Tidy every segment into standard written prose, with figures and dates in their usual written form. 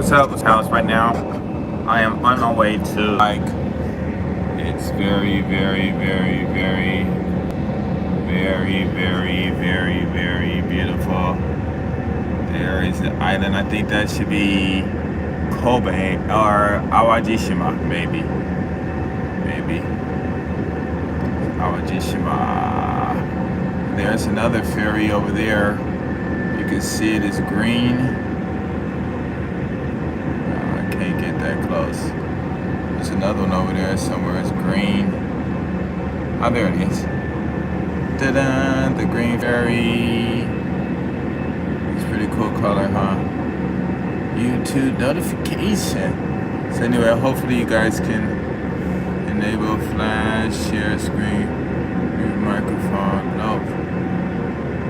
what's up? What's house right now? I am on my way to it's very, very, very, very, very, very, very, very beautiful. There is an island. I think that should be Kobe or Awajishima, maybe. Awajishima. There's another ferry over there. You can see it is green. I can't get that close. There's another one over there somewhere. It's green. Oh, there it is. Ta-da! The green ferry. It's pretty cool color, huh? YouTube notification. So anyway, hopefully you guys can enable flash, share screen, mute microphone. Nope.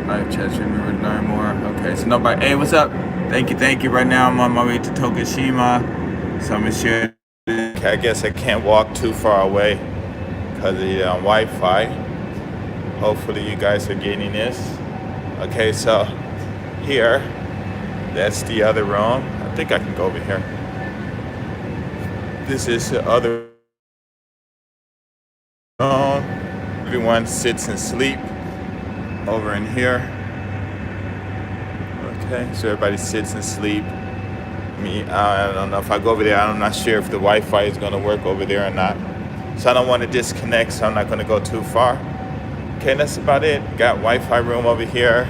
Live chat, remember to learn more. Okay, so nobody. Hey, what's up? Thank you. Right now I'm on my way to Tokushima. So I'm gonna share. Okay, I guess I can't walk too far away because of the Wi-Fi. Hopefully you guys are getting this. Okay, so here, that's the other room. I think I can go over here. This is the other room. Everyone sits and sleep over in here. Okay, so everybody sits and sleep. I don't know if I go over there. I'm not sure if the Wi-Fi is going to work over there or not. So I don't want to disconnect, so I'm not going to go too far. Okay, that's about it. Got Wi-Fi room over here.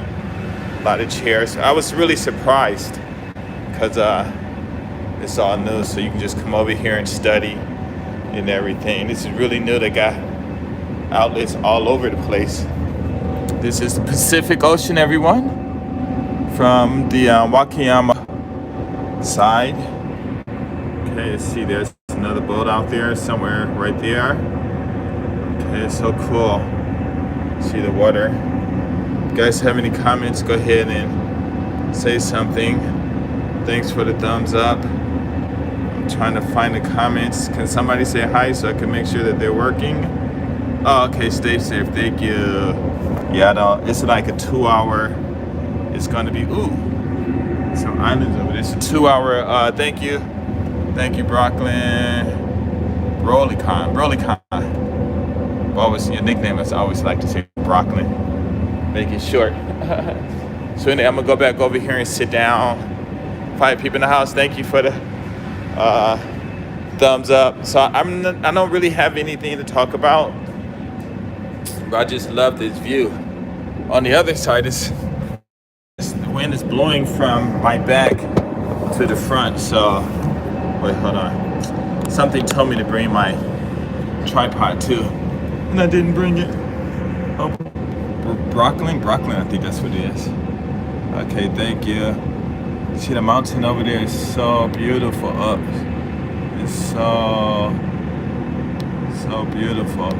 A lot of chairs. I was really surprised because it's all new, so you can just come over here and study and everything. This is really new. They got outlets all over the place. This is the Pacific Ocean, everyone, from the Wakayama side. Okay, let's see, there's another boat out there somewhere right there. Okay, it's so cool. See the water. If you guys have any comments, go ahead and say something. Thanks for the thumbs up. I'm trying to find the comments. Can somebody say hi so I can make sure that they're working? Oh, okay, stay safe. Thank you. Yeah, no, it's like a 2-hour. It's gonna be some islands over there. It's a 2-hour. Thank you, Brooklyn. Brolycon. Always your nickname. I always like to say Brooklyn. Make it short. So anyway, I'm gonna go back over here and sit down. 5 people in the house. Thank you for the thumbs up. So I don't really have anything to talk about, but I just love this view. On the other side is the wind is blowing from my back to the front. So wait, hold on. Something told me to bring my tripod too, and I didn't bring it. Oh, Brooklyn, I think that's what it is. Okay, thank you. See the mountain over there is so beautiful up. It's so beautiful.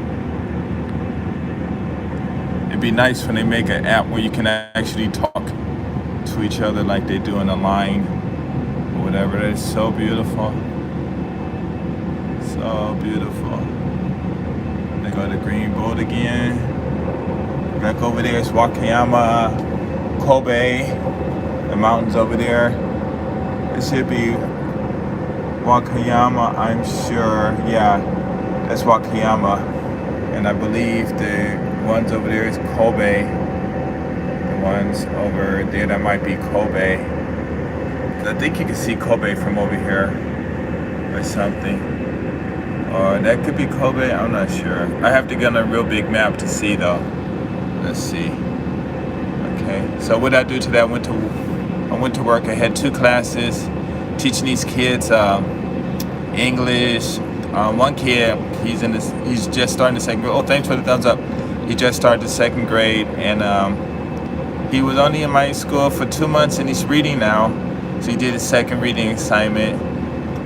It'd be nice when they make an app where you can actually talk to each other like they do in a line or whatever. It's so beautiful. So beautiful. They go to green boat again. Back over there is Wakayama, Kobe, the mountains over there. It should be Wakayama, I'm sure. Yeah, that's Wakayama. And I believe the ones over there is Kobe. The ones over there, that might be Kobe. I think you can see Kobe from over here or something. Or that could be Kobe, I'm not sure. I have to get on a real big map to see though. Let's see. Okay, so what I do today, I went to work. I had 2 classes teaching these kids English. One kid, he's just starting the 2nd grade. Oh, thanks for the thumbs up. He just started the 2nd grade, and he was only in my school for 2 months, and he's reading now. So he did his 2nd reading assignment,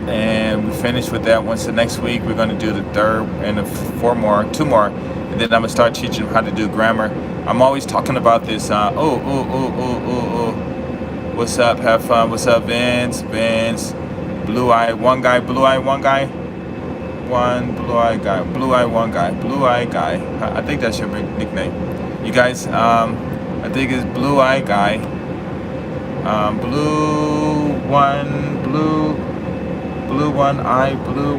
and we finished with that. Once the next week, we're going to do the 3rd and the 2 more, and then I'm gonna start teaching him how to do grammar. I'm always talking about this. What's up? Have fun. What's up, Vince? Blue-eyed one guy. One blue-eyed guy. Blue-eyed guy. I think that's your nickname. You guys, I think it's blue-eyed guy. Blue blue one eye blue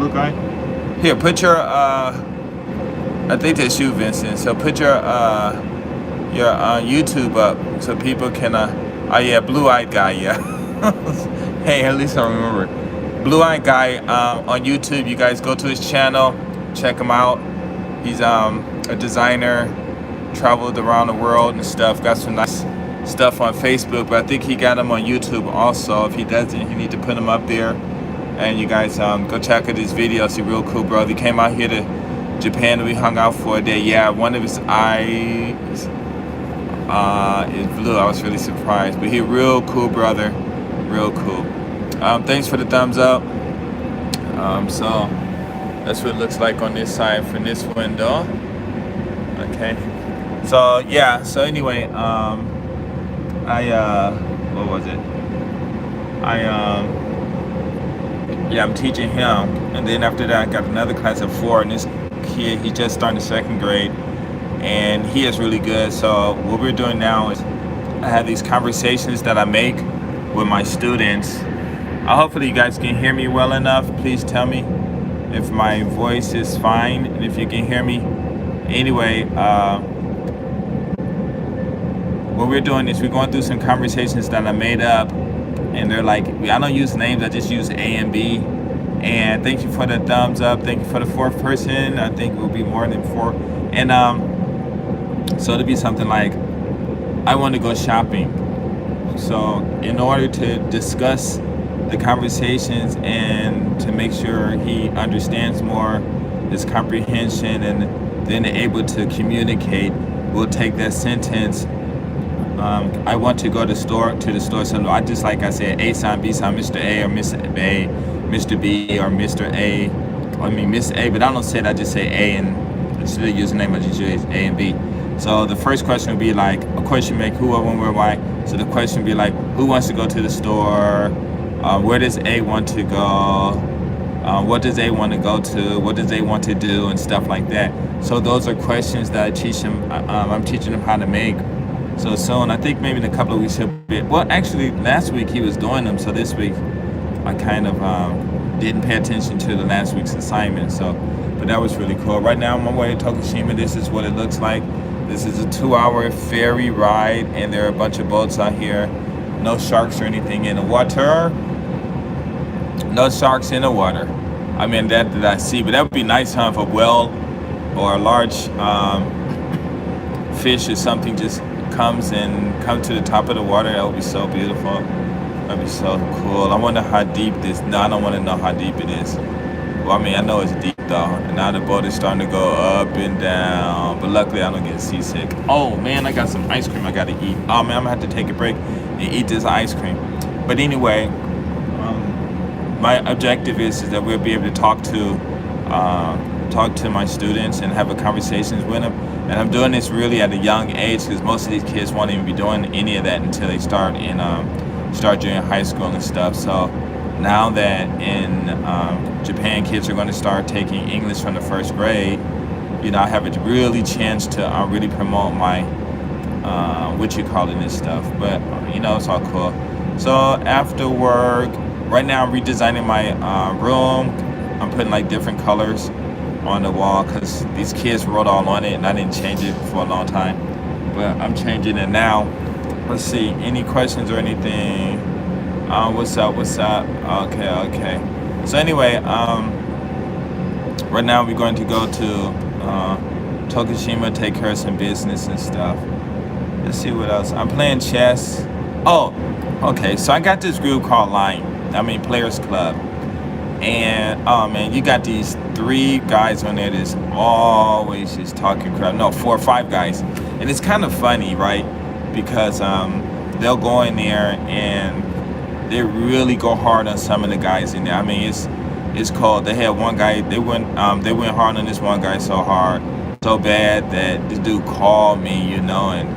guy. Here, put your I think that's you, Vincent. So put your YouTube up so people can oh yeah, blue-eyed guy, yeah. Hey, at least I remember. Blue-eyed guy on YouTube. You guys go to his channel, check him out. He's a designer, traveled around the world and stuff. Got some nice stuff on Facebook, but I think he got him on YouTube also. If he doesn't, you need to put him up there. And you guys go check out his videos. He's a real cool brother. He came out here to Japan and we hung out for a day. Yeah, one of his eyes is blue. I was really surprised, but he a real cool brother, real cool. Thanks for the thumbs up. So that's what it looks like on this side from this window. Okay, so yeah, so anyway, what was it, yeah, I'm teaching him, and then after that I got another class of 4, and this kid, he just started 2nd grade, and he is really good. So what we're doing now is I have these conversations that I make with my students. Hopefully you guys can hear me well enough. Please tell me if my voice is fine and if you can hear me. Anyway, what we're doing is we're going through some conversations that I made up, and they're like, I don't use names, I just use A and B. And thank you for the thumbs up. Thank you for the 4th person. I think it will be more than 4. And so it'll be something like, I want to go shopping. So in order to discuss the conversations and to make sure he understands more, his comprehension, and then able to communicate, we'll take that sentence. I want to go to the store. So I just, like I said, A sign, B sign, Mr. A or Miss A, Mr. B or Mr. A. I mean Miss A, but I don't say it. I just say A, and instead of username, I just use A and B. So the first question would be like a question make who, when, where, why. So the question would be like, who wants to go to the store? Where does A want to go? What does A want to go to? What does A want to do? And stuff like that. So those are questions that I teach him. I'm teaching him how to make. So soon, I think maybe in a couple of weeks he'll be, well, actually last week he was doing them. So this week I kind of didn't pay attention to the last week's assignment. So, but that was really cool. Right now I'm on my way to Tokushima. This is what it looks like. This is a 2-hour ferry ride, and there are a bunch of boats out here. No sharks or anything in the water. No sharks in the water. I mean, that I see, but that would be nice, huh? If a whale or a large fish or something just come to the top of the water. That would be so beautiful. That'd be so cool. I wonder how deep this. No, I don't want to know how deep it is. Well, I mean, I know it's deep though. And now the boat is starting to go up and down. But luckily, I don't get seasick. Oh man, I got some ice cream I gotta eat. Oh man, I'm gonna have to take a break and eat this ice cream. But anyway, my objective is that we'll be able to talk to my students and have a conversations with them. And I'm doing this really at a young age, because most of these kids won't even be doing any of that until they start junior high school and stuff. So now that in Japan, kids are going to start taking English from the 1st grade, you know, I have a really chance to really promote my this stuff. But you know, it's all cool. So after work, right now I'm redesigning my room. I'm putting like different colors on the wall because these kids wrote all on it, and I didn't change it for a long time, but I'm changing it now. Let's see, any questions or anything? What's up? Okay. So anyway, right now we're going to go to Tokushima, take care of some business and stuff. Let's see what else. I'm playing chess. Oh, okay, so I got this group called Players Club. And oh man, you got these 3 guys on there that's always just talking crap. No, 4 or 5 guys. And it's kind of funny, right? Because they'll go in there and they really go hard on some of the guys in there. I mean, it's called. They had one guy. They went hard on this one guy so hard, so bad that this dude called me, you know, and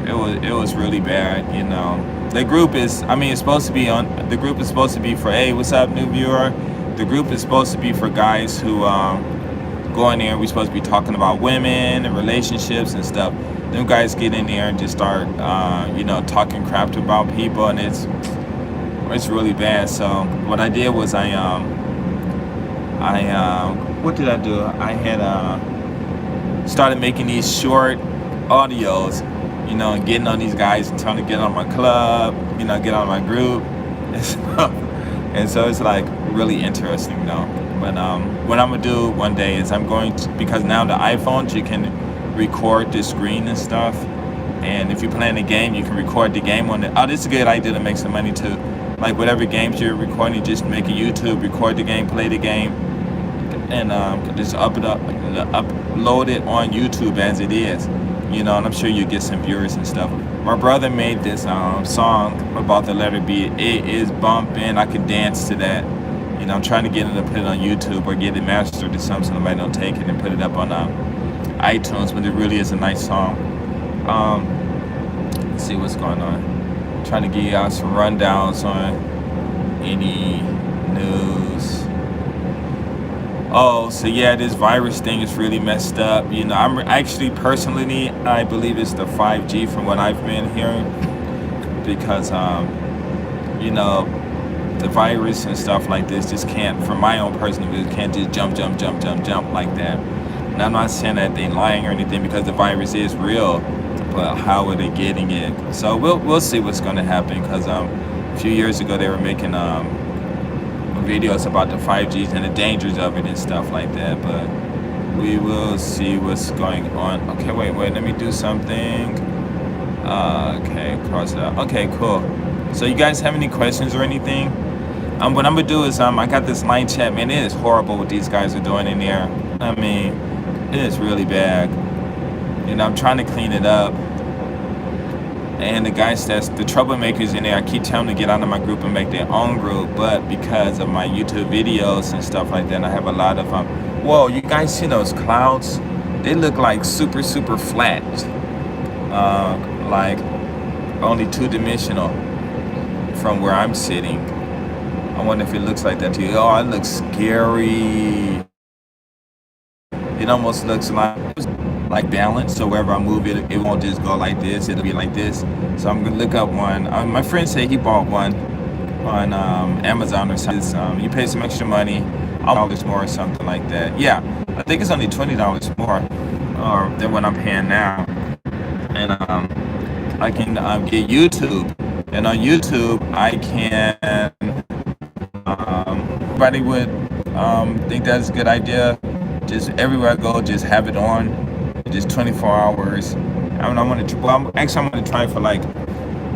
it was really bad, you know. The group is, it's supposed to be the group is supposed to be for, hey, what's up, new viewer? The group is supposed to be for guys who go in there and we're supposed to be talking about women and relationships and stuff. Them guys get in there and just start, talking crap about people, and it's really bad. So what I did was what did I do? I had started making these short audios, and getting on these guys and trying to get on my club, get on my group and stuff. And so it's like really interesting though. But what I'm gonna do one day is I'm going to, because now the iPhones you can record the screen and stuff, and if you're playing a game you can record the game on it. Oh, this is a good idea to make some money too. Like whatever games you're recording, just make a YouTube, record the game, play the game, and just upload it on YouTube as it is, and I'm sure you get some viewers and stuff. My brother made this song about the letter B. It is bumping. I can dance to that. I'm trying to get him to put it on YouTube or get it mastered or something so nobody don't take it and put it up on iTunes, but it really is a nice song. Let's see what's going on. I'm trying to give you out some rundowns on any news. Oh, so yeah, this virus thing is really messed up. I'm actually personally, I believe it's the 5G from what I've been hearing, because the virus and stuff like this just can't, from my own personal view, can't just jump like that. And I'm not saying that they're lying or anything, because the virus is real, but how are they getting it? So we'll see what's going to happen, because a few years ago they were making videos about the 5Gs and the dangers of it and stuff like that, but we will see what's going on. Okay, wait, let me do something. Okay, cross it out. Okay, cool. So you guys have any questions or anything? What I'm gonna do is I got this line chat, man. It is horrible what these guys are doing in there. I mean, it is really bad. I'm trying to clean it up. And the guys the troublemakers in there, I keep telling them to get out of my group and make their own group, but because of my YouTube videos and stuff like that, I have a lot of whoa, you guys see those clouds? They look like super flat, like only two-dimensional from where I'm sitting. I wonder if it looks like that to you. Oh, it looks scary. It almost looks like balance, so wherever I move it, it won't just go like this, it'll be like this. So I'm gonna look up one. My friend said he bought one on Amazon or something. You pay some extra money, $1 more or something like that. Yeah, I think it's only $20 more than what I'm paying now. And I can get YouTube, and on YouTube I can everybody would think that's a good idea. Just everywhere I go, just have it on, just 24 hours. I'm gonna try it for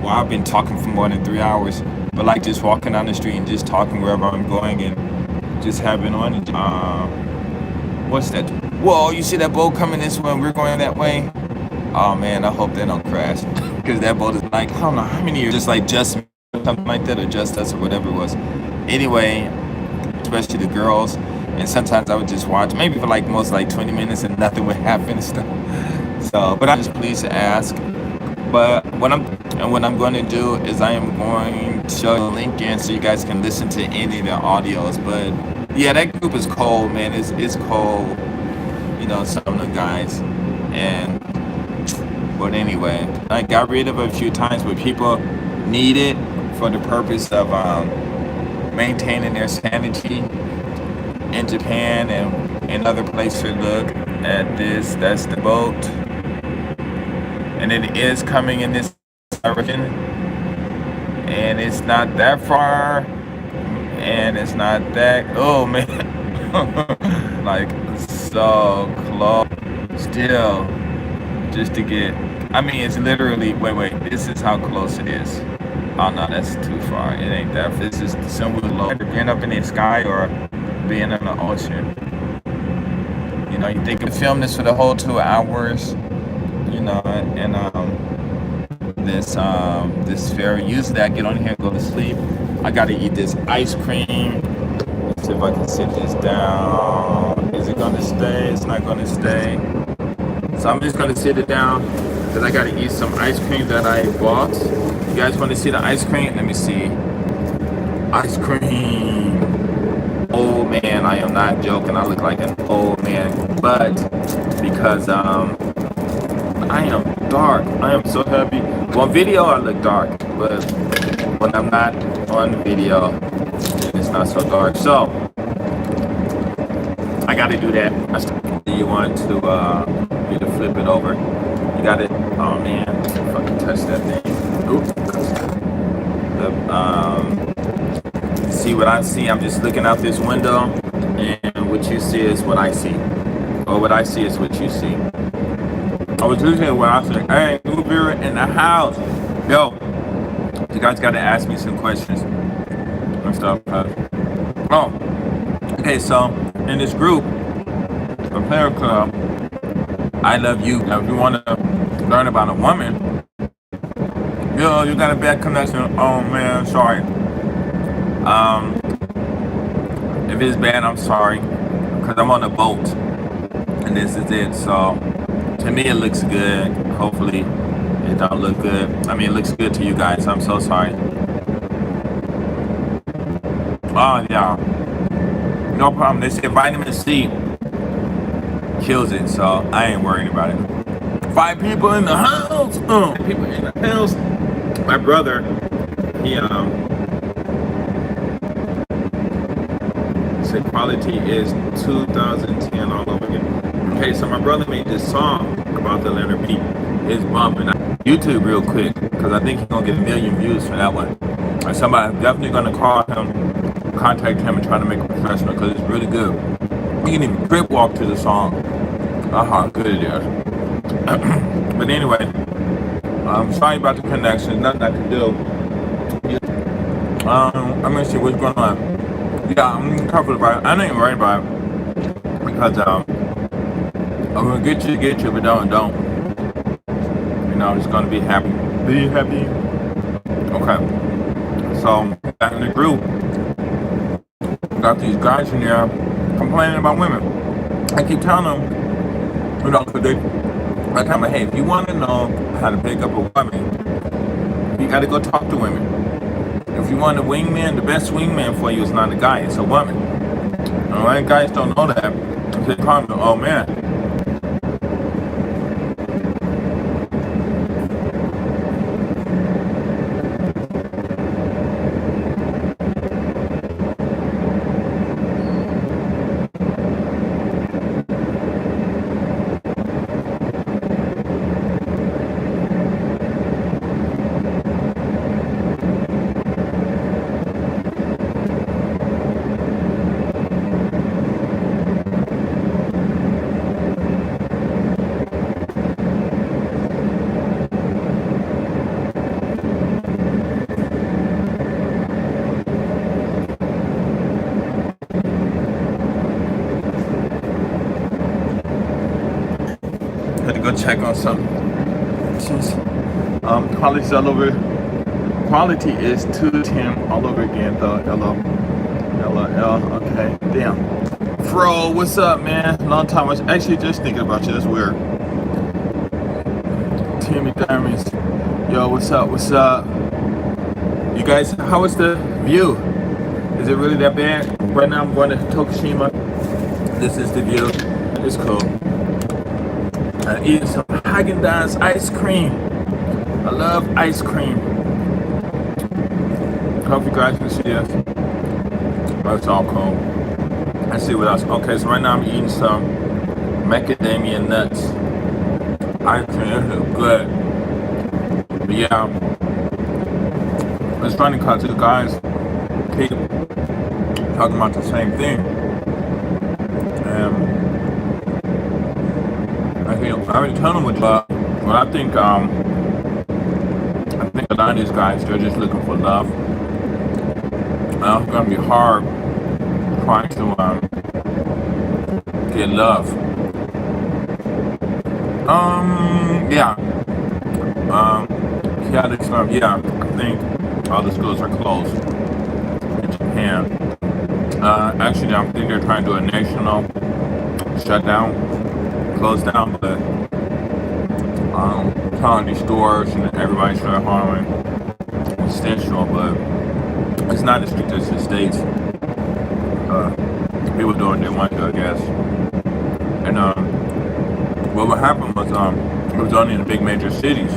I've been talking for more than 3 hours, but just walking down the street and just talking wherever I'm going and just have it on. What's that? Whoa, you see that boat coming this way and we're going that way? Oh man, I hope they don't crash, because that boat is I don't know how many years, just something like that, or Just Us or whatever it was. Anyway, especially the girls. And sometimes I would just watch, maybe for most 20 minutes, and nothing would happen and stuff. So, but I'm just pleased to ask. But what I'm going to do is I am going to show the link in so you guys can listen to any of the audios. But yeah, that group is cold, man. It's cold. Some of the guys. But anyway, I got rid of it a few times, but people need it for the purpose of maintaining their sanity. In Japan and other places, look at this. That's the boat, and it is coming in this direction, and it's not that far, and it's not that, oh man, so close still, just to get, it's literally, wait, this is how close it is. Oh no, that's too far. It ain't that. This is somewhere low. Either being up in the sky or being in the ocean. You think of film this for the whole 2 hours, and this ferry. Usually I get on here and go to sleep. I gotta eat this ice cream. Let's see if I can sit this down. Is it gonna stay? It's not gonna stay. So I'm just gonna sit it down, because I gotta eat some ice cream that I bought. You guys want to see the ice cream? Let me see. Ice cream. old man. I am not joking. I look like an old man, but because I am dark. I am so happy. On video I look dark, but when I'm not on video, it's not so dark. So I got to do that. You want to me to flip it over? You got it. Oh man, fucking touch that thing. Oop. See what I see? I'm just looking out this window, and what you see is what I see, or what I see is what you see. I was listening where I was like, "Hey, new viewer in the house, yo, you guys got to ask me some questions and stuff." Oh, okay. So in this group, the player club, I love you. Now, if you want to learn about a woman, yo, you got a bad connection. Oh man, sorry. If it's bad, I'm sorry, because I'm on a boat, and this is it. So to me, it looks good. Hopefully, it don't look good. I mean, it looks good to you guys. I'm so sorry. Oh yeah, no problem. They say vitamin C kills it, so I ain't worried about it. 5 people in the house. 5 people in the house. My brother, he said quality is 2010 all over again. Okay, so my brother made this song about the Leonard beat. It's bumping. YouTube real quick, because I think he's gonna get 1 million views for that one. And somebody definitely gonna call him, contact him, and try to make it professional, because it's really good. You can even trip walk to the song. How good it is. But anyway, I'm sorry about the connection. Nothing I can do. I'm gonna see what's going on. Yeah, I'm covered about it. I ain't worried about it, because I'm gonna get you, but don't. You know, I'm just gonna be happy. Be happy. Okay. So back in the group, got these guys in there complaining about women. I keep telling them, you know, because I tell them, hey, if you want to know how to pick up a woman, you got to go talk to women. If you want a wingman, the best wingman for you is not a guy, it's a woman. All right, guys don't know that. They call me, oh man. Had to go check on something. Quality's all over. Quality is 210 all over again though. LOL. Okay. Damn. Fro, what's up, man? Long time. I was actually just thinking about you. That's weird. Timmy Diamonds. Yo, what's up? You guys, how is the view? Is it really that bad? Right now I'm going to Tokushima. This is the view. It's cool. I'm eating some Haagen-Dazs ice cream. I love ice cream. Hope you guys can see this. That's all cool. Let's see what else. Okay, so right now I'm eating some macadamia nuts. Ice cream, this is good. But yeah, it's funny because the guys keep talking about the same thing. I already told them what love, but I think a lot of these guys, they're just looking for love. It's gonna be hard trying to get love. Yeah. Yeah, I think all the schools are closed in Japan. Actually, I think they're trying to do a national shutdown. Closed down, but quality stores and everybody started harming essential, but it's not as strict as the states. people doing what they want to, I guess. And what happened was it was only in the big major cities.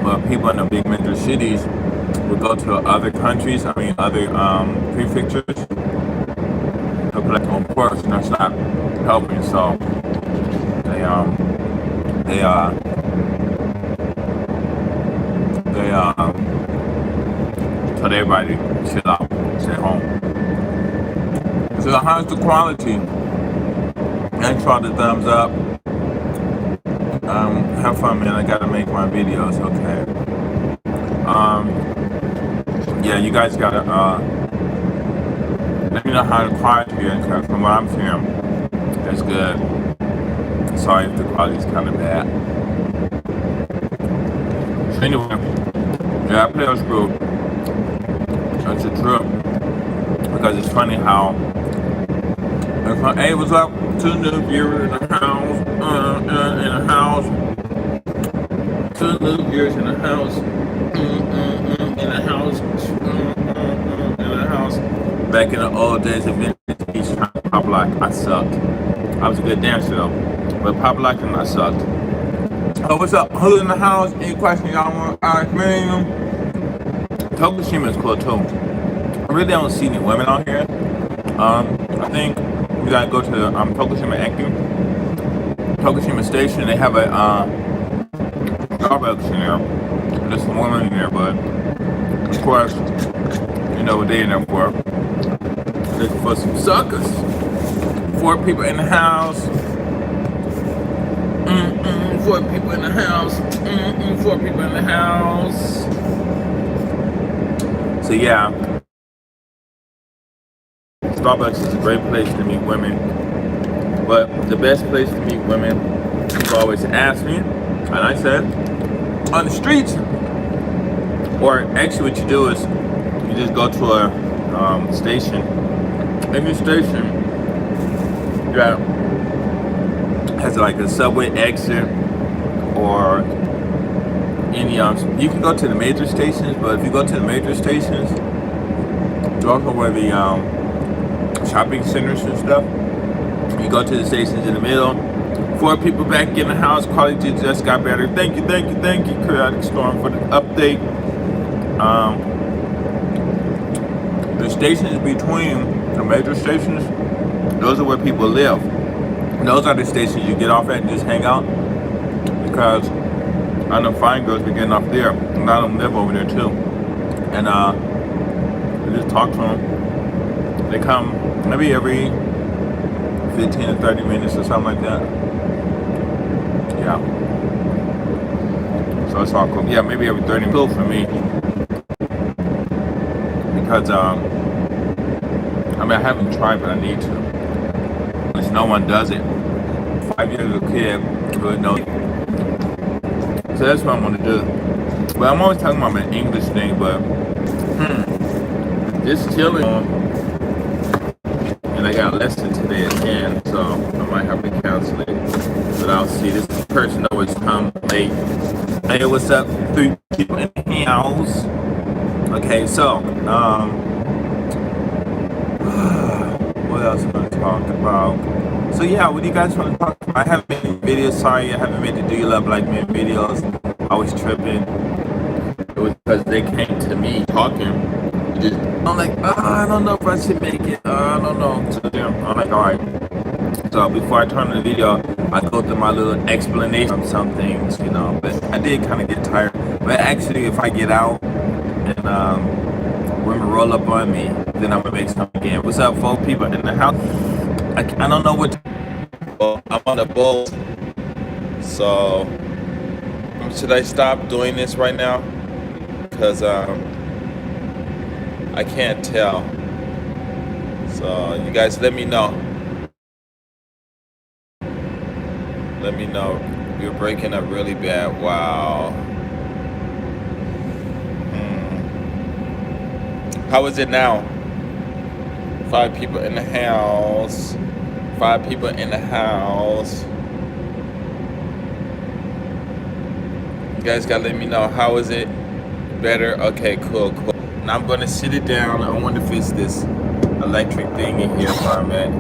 But people in the big major cities would go to other countries, other prefectures. To collect on course, and that's not helping. So they told everybody chill out, stay home. So how's the quality? Thanks for the thumbs up. Have fun, man. I gotta make my videos, okay? Yeah, you guys gotta let me know how the quality is, because from what I'm seeing, it's good. Sorry if the quality's kind of bad. So anyway, yeah, I play a screw. It's a trip, because it's funny how it's like, hey, what's up to the new viewer in the house, in the house, to the new viewers in the house, in the house, in the house. Back in the old days of vintage beach, trying to pop lock, I sucked. I was a good dancer though, but pop locking, I sucked. Oh, what's up? Who's in the house? Any questions y'all want to ask me? Tokushima is cool too. I really don't see any women out here. I think we gotta go to the Tokushima station. They have a Starbucks in there. There's some women in there, but of course, you know what they in there for. Looking for some suckers. 4 people in the house. 4 people in the house. 4 people in the house. So yeah, Starbucks is a great place to meet women. But the best place to meet women, people always ask me, and I said, on the streets. Or actually what you do is, you just go to a station. In your station, yeah, has like a subway exit or any you can go to the major stations, but if you go to the major stations, you also where the shopping centers and stuff. You go to the stations in the middle. 4 people back in the house. Quality just got better. Thank you. Chaotic Storm for the update. The stations between the major stations, those are where people live. Those are the stations you get off at and just hang out, because I know fine girls be getting off there, and a lot of them live over there too. And we just talk to them. They come maybe every 15 to 30 minutes or something like that. Yeah. So it's all cool. Yeah, maybe every 30 minutes. Cool for me, because I haven't tried, but I need to. Because no one does it. 5 years as a kid, really know. So that's what I want to do. But I'm always talking about my English thing, but just chilling. And I got a lesson today again, so I might have to cancel it. But I'll see. This person always come late. Hey, what's up? 3 people in the house. Okay, so what else am I going to talk about? So yeah, what do you guys want to talk about? I haven't made any videos. Sorry, I haven't made the Do You Love Like Me videos. I was tripping. It was because they came to me talking. I'm like, I don't know if I should make it. I don't know. So I'm like, alright. So before I turn on the video, I go through my little explanation of some things, you know. But I did kind of get tired. But actually, if I get out and women roll up on me, then I'm gonna make something again. What's up, 4 people in the house? I don't know what. I'm on a boat. So should I stop doing this right now? Because I can't tell. So you guys let me know. Let me know. You're breaking up really bad. Wow. How is it now? 5 people in the house. 5 people in the house. You guys gotta let me know. How is it? Better? Okay, cool. Now I'm gonna sit it down. I want to fix this. electric thing in here where I'm at.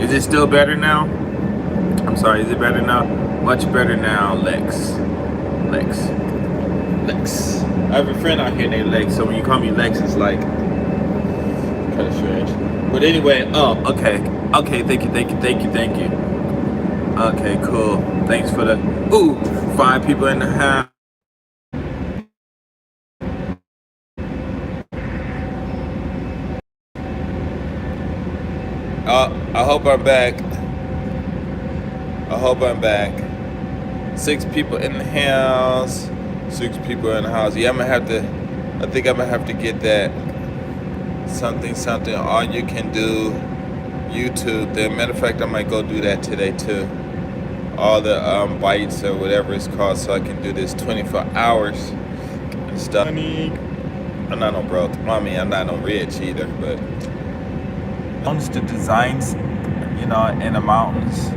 Is it still better now? I'm sorry, is it better now? Much better now, Lex. I have a friend out here named Lex, so when you call me Lex, it's like kind of strange. But anyway, okay, thank you. Okay, cool. Thanks for the 5 people in the house. I hope I'm back. 6 people in the house. Yeah, I think I'm gonna have to get that something all you can do YouTube. Matter of fact, I might go do that today too. All the bites or whatever it's called, so I can do this 24 hours and stuff. I'm not no broke. I mean, I'm not no rich either, but owns the designs, in the mountains.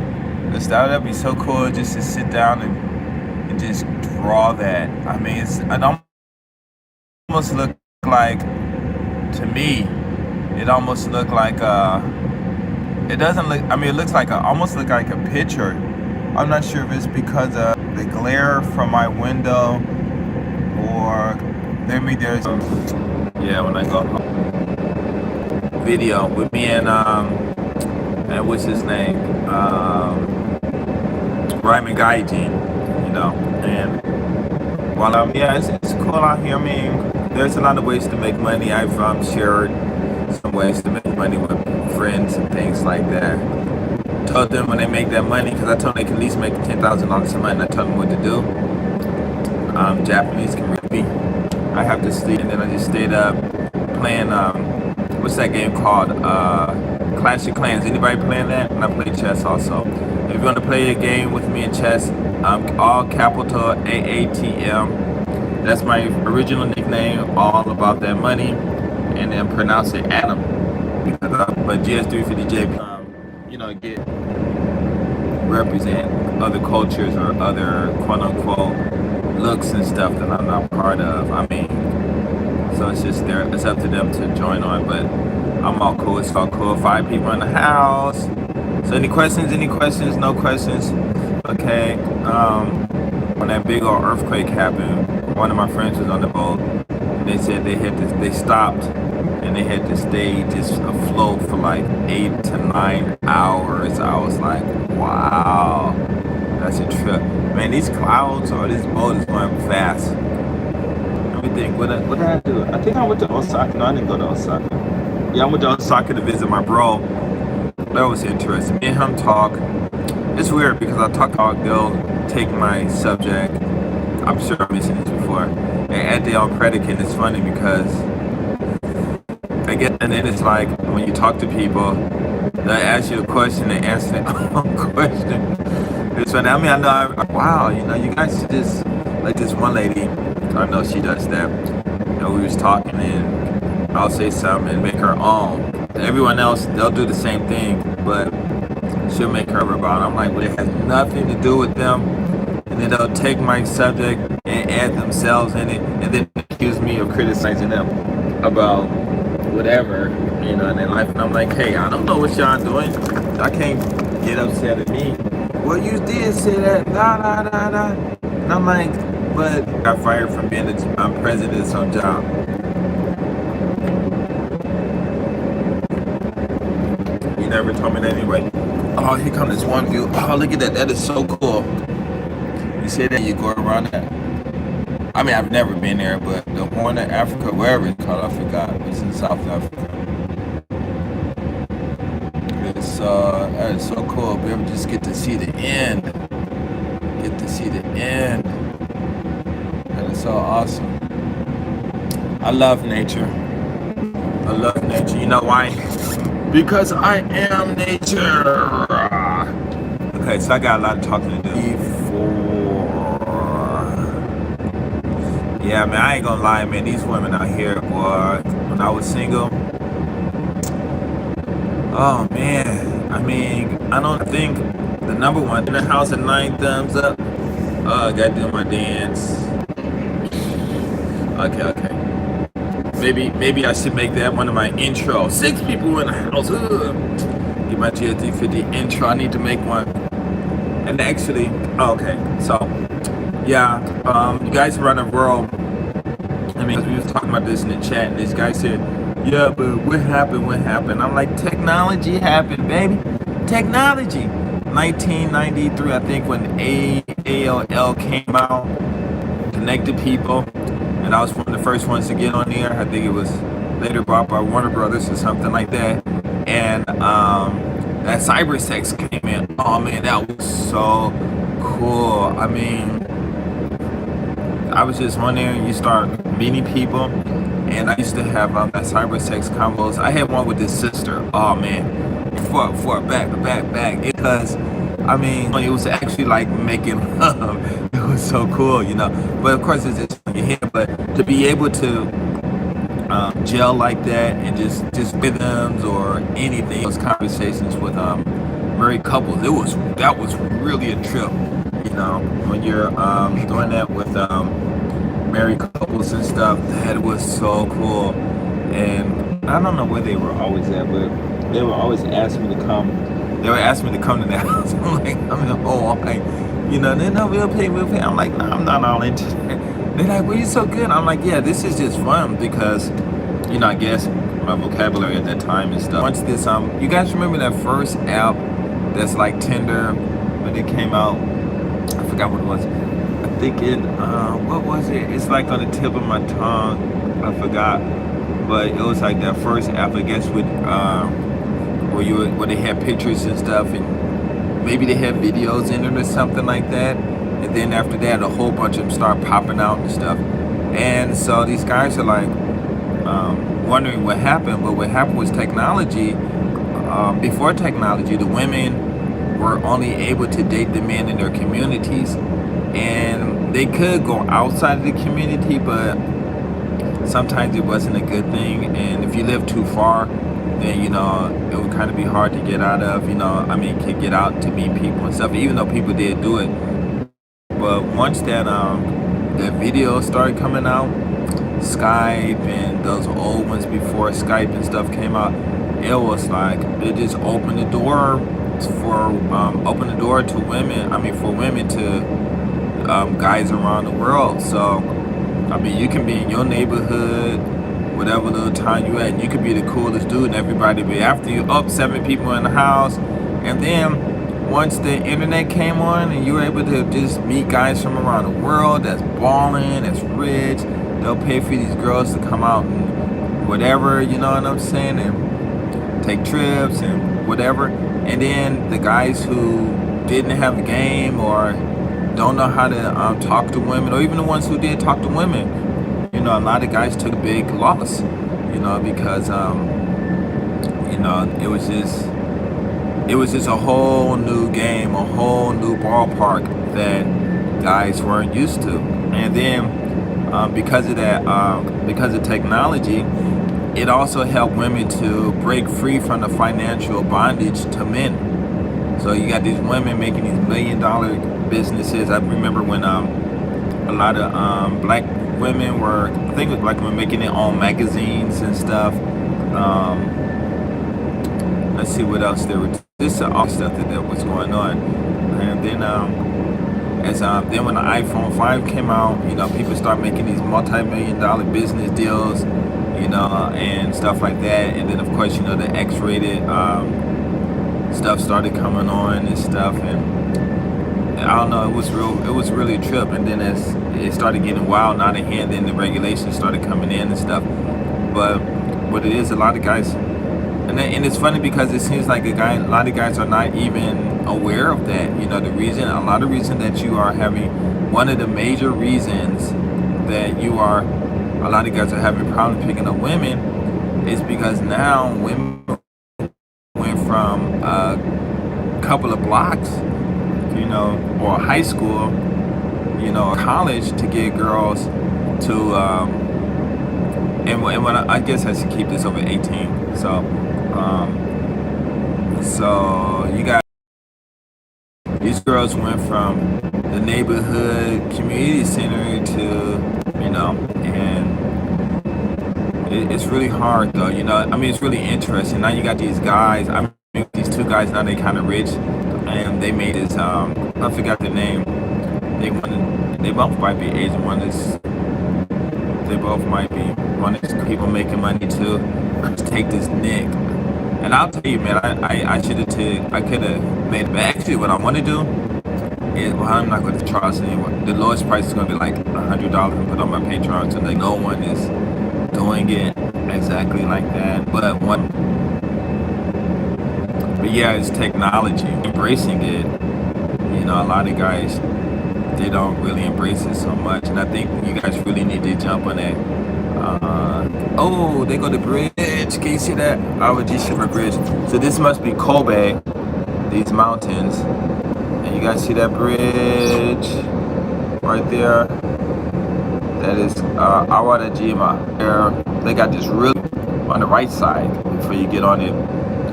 That'd be so cool just to sit down and just draw that. I mean, it almost look like, to me, it almost look like it doesn't look, I mean, it looks like almost look like a picture. I'm not sure if it's because of the glare from my window or maybe there's when I go home. Video with me and what's his name? Ryman Gaijin, and while it's cool out here. I mean, there's a lot of ways to make money. I've shared some ways to make money with friends and things like that. Told them when they make that money, because I told them they can at least make $10,000 a month, and I told them what to do. Japanese can read me. I have to sleep, and then I just stayed up playing what's that game called? Clash of Clans. Anybody playing that? And I play chess also. If you want to play a game with me in chess, all capital AATM. That's my original nickname. All about that money, and then pronounce it Adam. But GS350J, get represent other cultures or other quote unquote looks and stuff that I'm not part of. I mean, so it's just there. It's up to them to join on, but I'm all cool. It's all cool. 5 people in the house. So any questions? No questions? Okay. When that big old earthquake happened, one of my friends was on the boat, and they said they stopped, and they had to stay just afloat for like 8 to 9 hours. I was like, wow, that's a trip. Man, these clouds or this boat is going fast. Let me think, what did I do? I think I went to Osaka. No, I didn't go to Osaka. Yeah, I went to Osaka to visit my bro. That was interesting. Me and him talk. It's weird because I talk, they'll take my subject. I'm sure I mentioned this before. And add their own predicate. It's funny because I get, and then it's like when you talk to people, they'll ask you a question and answer their own question. It's funny. I mean, I know, wow, you guys should just, like this one lady, I know she does that. We was talking and I'll say something and make her own. Everyone else, they'll do the same thing, but she'll make her rebuttal. I'm like, well, it has nothing to do with them. And then they'll take my subject and add themselves in it and then accuse me of criticizing them about whatever, in their life. And I'm like, hey, I don't know what y'all doing. I can't get upset at me. Well, you did say that, da. And I'm like, but I got fired from being I'm president of some job. You never told me that anyway. Oh, here comes this one view. Oh, look at that. That is so cool. You see that? You go around that. I mean, I've never been there, but the Horn of Africa, wherever it's called, I forgot. It's in South Africa. That is so cool. We ever just get to see the end. That is so awesome. I love nature. You know why? Because I am nature. Okay, so I got a lot of talking to do. Yeah, man, I ain't gonna lie, man. These women out here, boy, when I was single, oh man. I mean, I don't think the number one in the house at 9 thumbs up. Oh, I gotta do my dance. Okay. Maybe I should make that one of my intro. 6 people in the house. Ugh. Get my GSD50 intro. I need to make one. And actually, okay. So yeah, you guys around the world. I mean, we was talking about this in the chat, and this guy said, "Yeah, but what happened? What happened?" I'm like, technology happened, baby. Technology. 1993, I think, when AOL came out, connected people, and I was one of the first ones to get on there. I think it was later bought by Warner Brothers or something like that. And that cybersex came in. Oh man, that was so cool. I mean, I was just on there, and you start meeting people. And I used to have that cybersex combos. I had one with this sister. Oh man. For back, because I mean it was actually like making love. It was so cool, you know. But of course it's just in your head. But to be able to gel like that and just rhythms or anything, those conversations with married couples, that was really a trip, you know. When you're doing that with married couples and stuff, that was so cool. And I don't know where they were always at, but they were always asking me to come. They were asking me to come to their house. I'm like, you know, then no, we'll pay. I'm like, no, I'm not all into it. They're like, well, you're so good. I'm like, yeah, this is just fun because, you know, I guess my vocabulary at that time and stuff. Once this, you guys remember that first app that's like Tinder when it came out? I forgot what it was. I think what was it? It's like on the tip of my tongue. I forgot. But it was like that first app, I guess, with where they had pictures and stuff, and maybe they had videos in it or something like that. And then after that, a whole bunch of them start popping out and stuff. And so these guys are like wondering what happened. But what happened was technology. Before technology, the women were only able to date the men in their communities, and they could go outside of the community, but sometimes it wasn't a good thing. And if you live too far, then, you know, it would kind of be hard to get out of, you know, I mean, to get out to meet people and stuff, even though people did do it. But once that video started coming out, Skype and those old ones before Skype and stuff came out, it was like, it just opened the door to women, I mean, for women to guys around the world. So I mean, you can be in your neighborhood, whatever little town you at, and you could be the coolest dude, and everybody be after you. 7 people in the house. And then once the internet came on, and you were able to just meet guys from around the world that's balling, that's rich. They'll pay for these girls to come out and whatever, you know what I'm saying, and take trips and whatever. And then the guys who didn't have a game or don't know how to talk to women, or even the ones who did talk to women, you know, a lot of guys took a big loss, you know, because you know, it was just a whole new game, a whole new ballpark that guys weren't used to. And then because of that, because of technology, it also helped women to break free from the financial bondage to men. So you got these women making these $1 million businesses. I remember when a lot of black women were, I think it was black women making their own magazines and stuff. Let's see what else there was. This is all stuff that was going on. And then then when the iPhone 5 came out, you know, people start making these multi-million-dollar business deals, you know, and stuff like that. And then of course, you know, the X-rated stuff started coming on and stuff, and I don't know, it was really a trip. And then as it started getting wild and out of hand, then the regulations started coming in and stuff. But what it is, a lot of guys, and it's funny because it seems like a lot of guys are not even aware of that. You know, a lot of reason that you are having, one of the major reasons that a lot of guys are having problems picking up women is because now women went from a couple of blocks, you know, or high school, you know, or college to get girls to, and when I guess I should keep this over 18. So you got, these girls went from the neighborhood community center to, you know, and it's really hard though. I mean, it's really interesting. Now you got these guys. I mean, these two guys now they kind of rich, and they made this. I forgot the name. They wanted. They both might be Asian. One is. They both might be. One is people making money too. Just take this Nick. And I'll tell you, man, I should have I could have made it. But actually, what I want to do is, well, I'm not going to charge anyone. The lowest price is going to be like $100 and put on my Patreon, so like no one is doing it exactly like that. But yeah, it's technology, embracing it. A lot of guys, they don't really embrace it so much, and I think you guys really need to jump on that. Oh, they go to bridge. Can you see that? Awaji Shiver Bridge. So this must be Kobe, these mountains. And you guys see that bridge right there? That is Awadajima. They got this really on the right side before you get on it.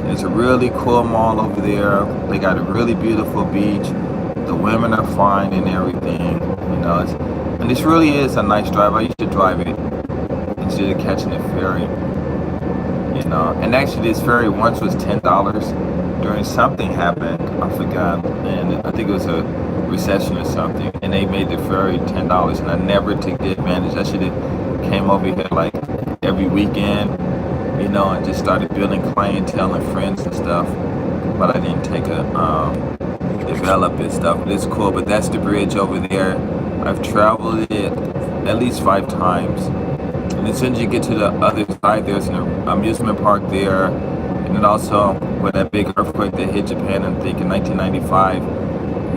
There's a really cool mall over there. They got a really beautiful beach. The women are fine and everything. And this really is a nice drive. I used to drive it instead of catching the ferry. And actually this ferry once was $10 during something happened, I forgot, and I think it was a recession or something, and they made the ferry $10, and I never took the advantage. I should have came over here like every weekend, and just started building clientele and friends and stuff, but I didn't take develop it stuff. But it's cool. But that's the bridge over there. I've traveled it at least 5 times. And as soon as you get to the other side, there's an amusement park there. And then also where that big earthquake that hit Japan, I think in 1995,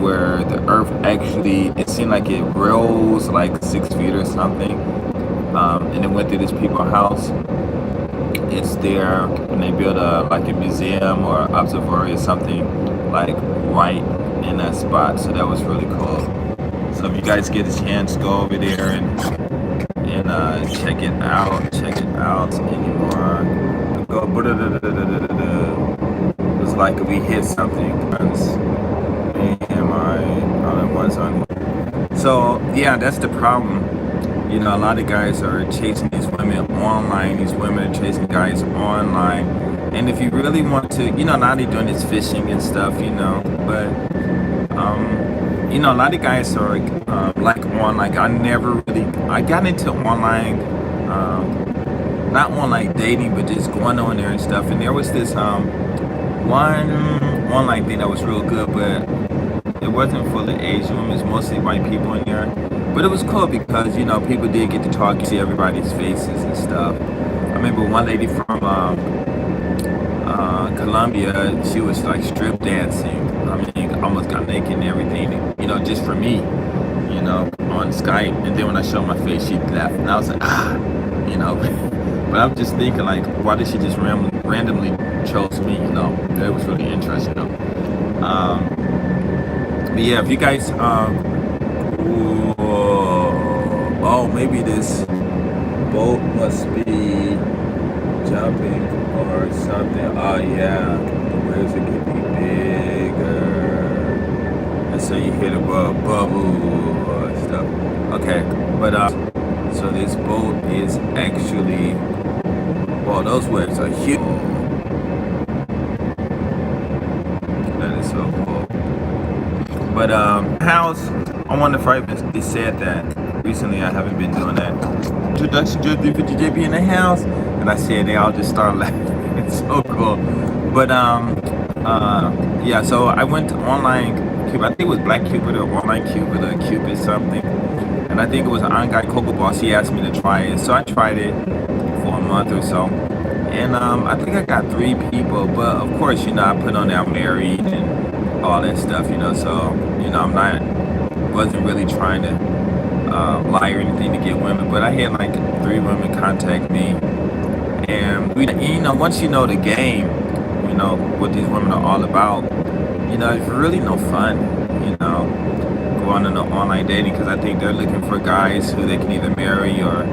where the earth actually, it seemed like it rose like 6 feet or something. And it went through this people's house. It's there, and they built like a museum or observatory or something like right in that spot. So that was really cool. So if you guys get a chance, go over there and check it out. Check it out anymore. Go. It's like we hit something. So yeah, that's the problem. A lot of guys are chasing these women online. These women are chasing guys online. And if you really want to, now they're doing this fishing and stuff, but, a lot of guys are like online. I got into online, not online dating, but just going on there and stuff. And there was this one online thing that was real good, but it wasn't for the Asian women. It's mostly white people in there. But it was cool because, people did get to talk, you see everybody's faces and stuff. I remember one lady from Colombia, she was like strip dancing. I mean, almost got naked and everything, just for me, on Skype. And then when I showed my face, she laughed. And I was like, But I'm just thinking, like, why did she just randomly chose me, That was really interesting, But yeah, if you guys, maybe this boat must be jumping or something. Oh yeah, the waves are getting bigger, and so you hear the bubble or stuff. Okay, but so this boat is actually, those waves are huge. That is so cool. But house, I wonder if they said that. Recently, I haven't been doing that. Introduction to JP in the house, and I said they all just start laughing. It's so cool. But yeah. So I went to online Cupid. I think it was Black Cupid or online Cupid or Cupid something. And I think it was an Angai Coco Boss. He asked me to try it, so I tried it for a month or so. And I think I got 3 people. But of course, I put on there I'm married and all that stuff. So wasn't really trying to lie or anything to get women, but I had like 3 women contact me, and once you know the game, what these women are all about, it's really no fun, going on online dating, because I think they're looking for guys who they can either marry or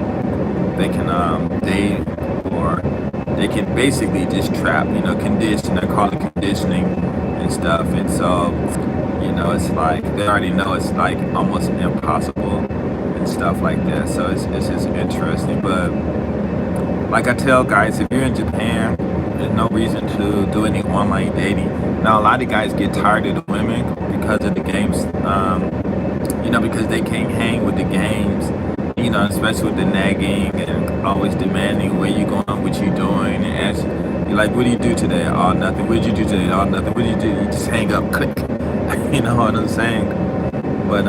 they can date, or they can basically just trap, condition. I call it conditioning and stuff, and so it's like they already know it's like almost impossible and stuff like that. So it's just interesting. But like I tell guys, if you're in Japan, there's no reason to do any online dating. Now, a lot of guys get tired of the women because of the games, because they can't hang with the games, especially with the nagging and always demanding where you going, what you doing, and ask you like, what do you do today? Oh, nothing. What did you do today? Oh, nothing. What did you do? You just hang up, click. You know what I'm saying? But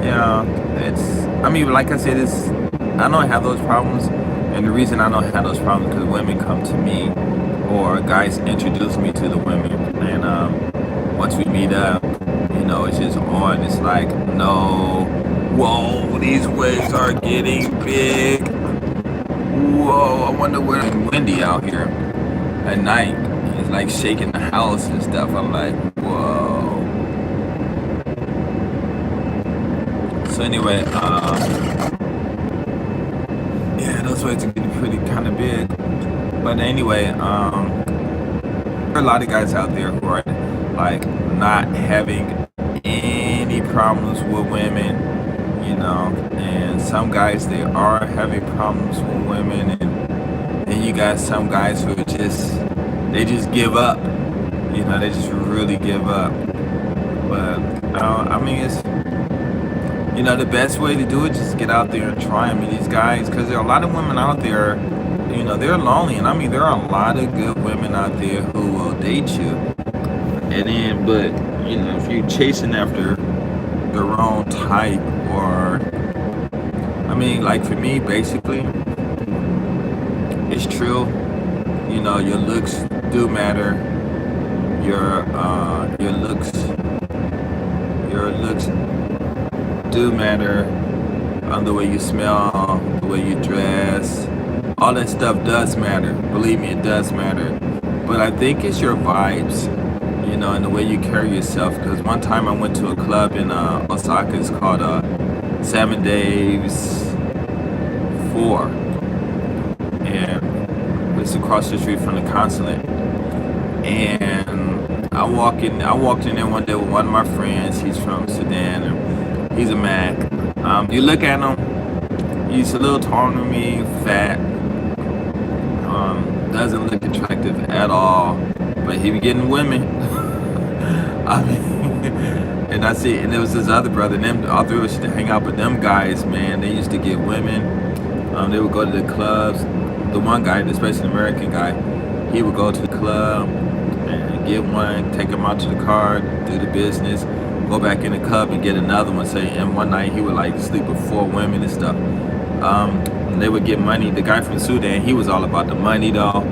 yeah, like I said, I don't have those problems, and the reason I don't have those problems because women come to me, or guys introduce me to the women, and once we meet up, it's just on. It's like, no, whoa, these waves are getting big. Whoa, I wonder where it's windy out here at night. It's like shaking the house and stuff. I'm like, whoa. So anyway, yeah, those waves are getting pretty kind of big. But anyway, there are a lot of guys out there who are like not having any problems with women, and some guys, they are having problems with women, and then you got some guys who they just give up, they just really give up. But it's the best way to do it, just get out there and try. These guys, because there are a lot of women out there, they're lonely, and there are a lot of good women out there who will date you, and then, but if you're chasing after the wrong type, or like for me, basically, it's true, your looks do matter. Your looks do matter. The way you smell, the way you dress, all that stuff does matter. Believe me, it does matter. But I think it's your vibes, and the way you carry yourself. Because one time I went to a club in Osaka. It's called 7 Days 4, and it's across the street from the consulate. And I walked in there one day with one of my friends. He's from Sudan, and he's a Mac. You look at him, he's a little taller than me, fat, doesn't look attractive at all, but he be getting women. And I see, and there was this other brother, and them all three of us used to hang out with them guys, man. They used to get women. They would go to the clubs. The one guy, especially the American guy, he would go to the club and get one, take him out to the car, do the business, go back in the club and get another one. Say, and one night he would like sleep with 4 women and stuff. And they would get money. The guy from Sudan, he was all about the money though.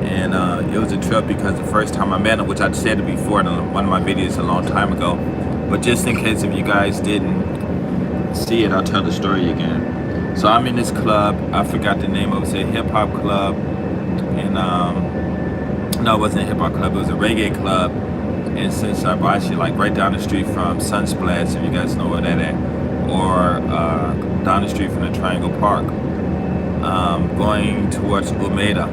And it was a trip because the first time I met him, which I said it before in one of my videos a long time ago, but just in case if you guys didn't see it, I'll tell the story again. So I'm in this club. I forgot the name of it. It's a hip hop club, and no, it wasn't a hip hop club. It was a reggae club. And since I'm actually like right down the street from Sunsplash, if you guys know where that at, or down the street from the Triangle Park, going towards Umeda.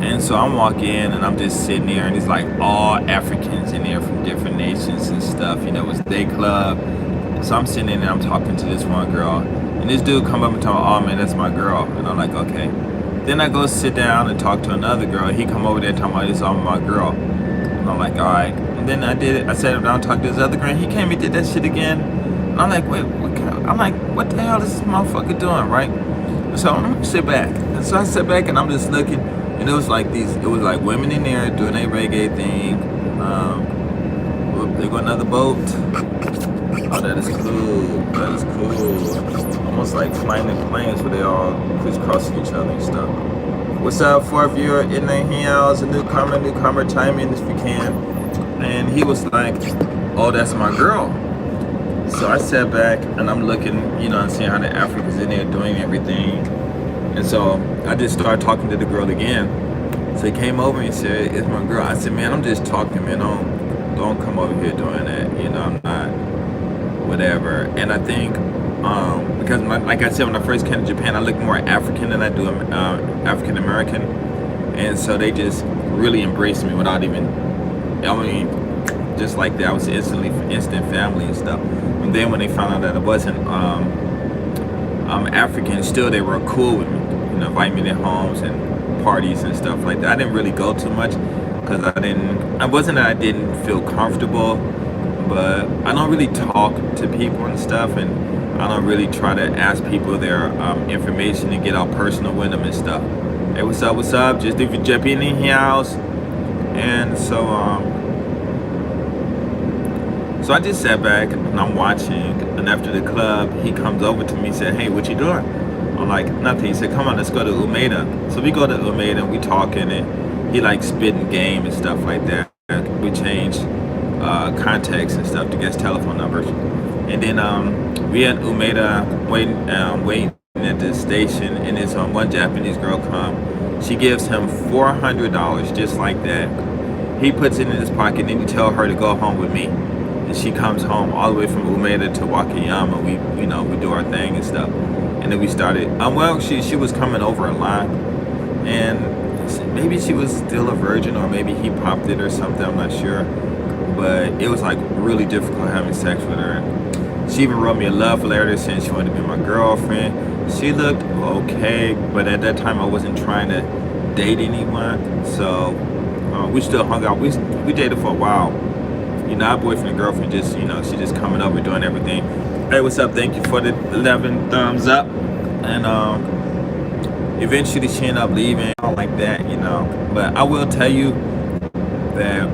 And so I'm walking in and I'm just sitting there, and it's like all Africans in there from different nations and stuff. It was their club. So I'm sitting in there, I'm talking to this one girl, and this dude come up and tell me, oh man, that's my girl. And I'm like, okay. Then I go sit down and talk to another girl. He come over there talking about this all my girl. And I'm like, all right. And then I did it. I sat down and talked to this other girl. He came and did that shit again. And I'm like, wait, what the hell is this motherfucker doing, right? So I'm gonna sit back. And so I sit back and I'm just looking. And it was like women in there doing a reggae thing. There go another boat. Oh, that is cool. That is cool. Almost like flying in planes where they all crisscrossing each other and stuff. What's up, fourth viewer in the house? A newcomer, chime in if you can. And he was like, oh, that's my girl. So I sat back and I'm looking, and seeing how the Africans in there doing everything. And so I just started talking to the girl again. So he came over and he said, it's my girl. I said, man, I'm just talking, man. Don't come over here doing that. I'm not, whatever. And I think, because like I said, when I first came to Japan, I look more African than I do African American. And so they just really embraced me without even, just like that. I was instant family and stuff. And then when they found out that I wasn't African, still they were cool with me. invite me to homes and parties and stuff like that. I didn't really go too much because I wasn't that I didn't feel comfortable, but I don't really talk to people and stuff, and I don't really try to ask people their information and get all personal with them and stuff. Hey, what's up? What's up? Just if you jump in the house, and so I just sat back and I'm watching, and after the club, he comes over to me and said, "Hey, what you doing?" I'm like, "Nothing." He said, "Come on, let's go to Umeda." So we go to Umeda and we talking, and he like spitting game and stuff like that. We changed contacts and stuff to get his telephone numbers, and then we at Umeda waiting at the station, and this one Japanese girl come. She gives him $400 just like that. He puts it in his pocket, and then you tell her to go home with me. And she comes home all the way from Umeda to Wakayama. We do our thing and stuff. And then we started, she was coming over a lot. And maybe she was still a virgin, or maybe he popped it or something, I'm not sure. But it was like really difficult having sex with her. She even wrote me a love letter saying she wanted to be my girlfriend. She looked okay, but at that time I wasn't trying to date anyone. So we still hung out. We dated for a while. Our boyfriend and girlfriend just, she just coming over doing everything. Hey, what's up? Thank you for the 11 thumbs up. And eventually she ended up leaving, like that, But I will tell you that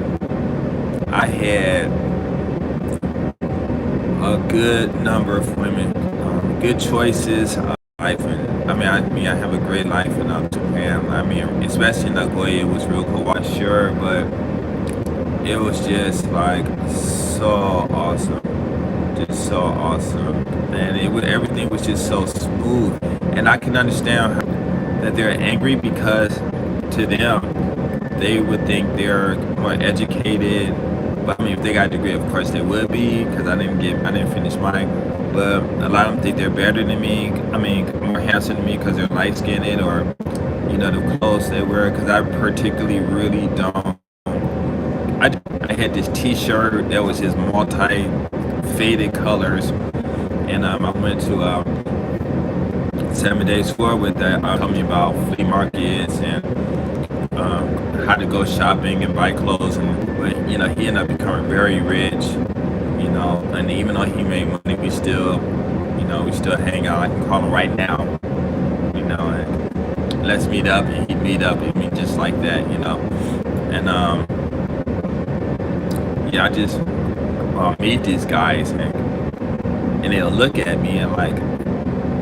I had a good number of women, good choices. Life, and I have a great life in Japan. Especially in Nagoya, it was real cool. I'm sure, but it was just like so awesome, and everything was just so smooth. And I can understand that they're angry because to them they would think they're more educated. But if they got a degree, of course they would be, because I didn't finish mine. But a lot of them think they're better than me. More handsome than me because they're light skinned, or the clothes they wear. Because I particularly really don't. I had this T-shirt that was just multi-faded colors, and I went to 7 Days Tour with that. Told me about flea markets and how to go shopping and buy clothes, but he ended up becoming very rich, and even though he made money, we still hang out. I can call him right now, and let's meet up, and he'd meet up with me just like that, and I just meet these guys, and they'll look at me and like,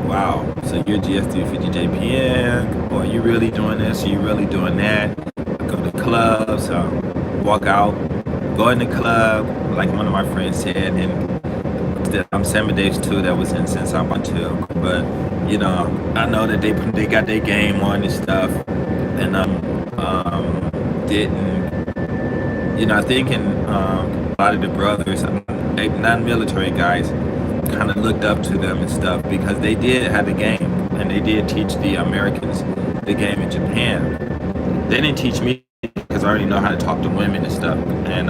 wow, so you're GS350JPN, or you really doing this, or you really doing that. Go to clubs, walk out, go in the club, like one of my friends said, and I'm 7 days too, that was in since I'm on too. But I know that they got their game on and stuff, and didn't. I think a lot of the brothers, non-military guys, kind of looked up to them and stuff because they did have the game, and they did teach the Americans the game in Japan. They didn't teach me because I already know how to talk to women and stuff. And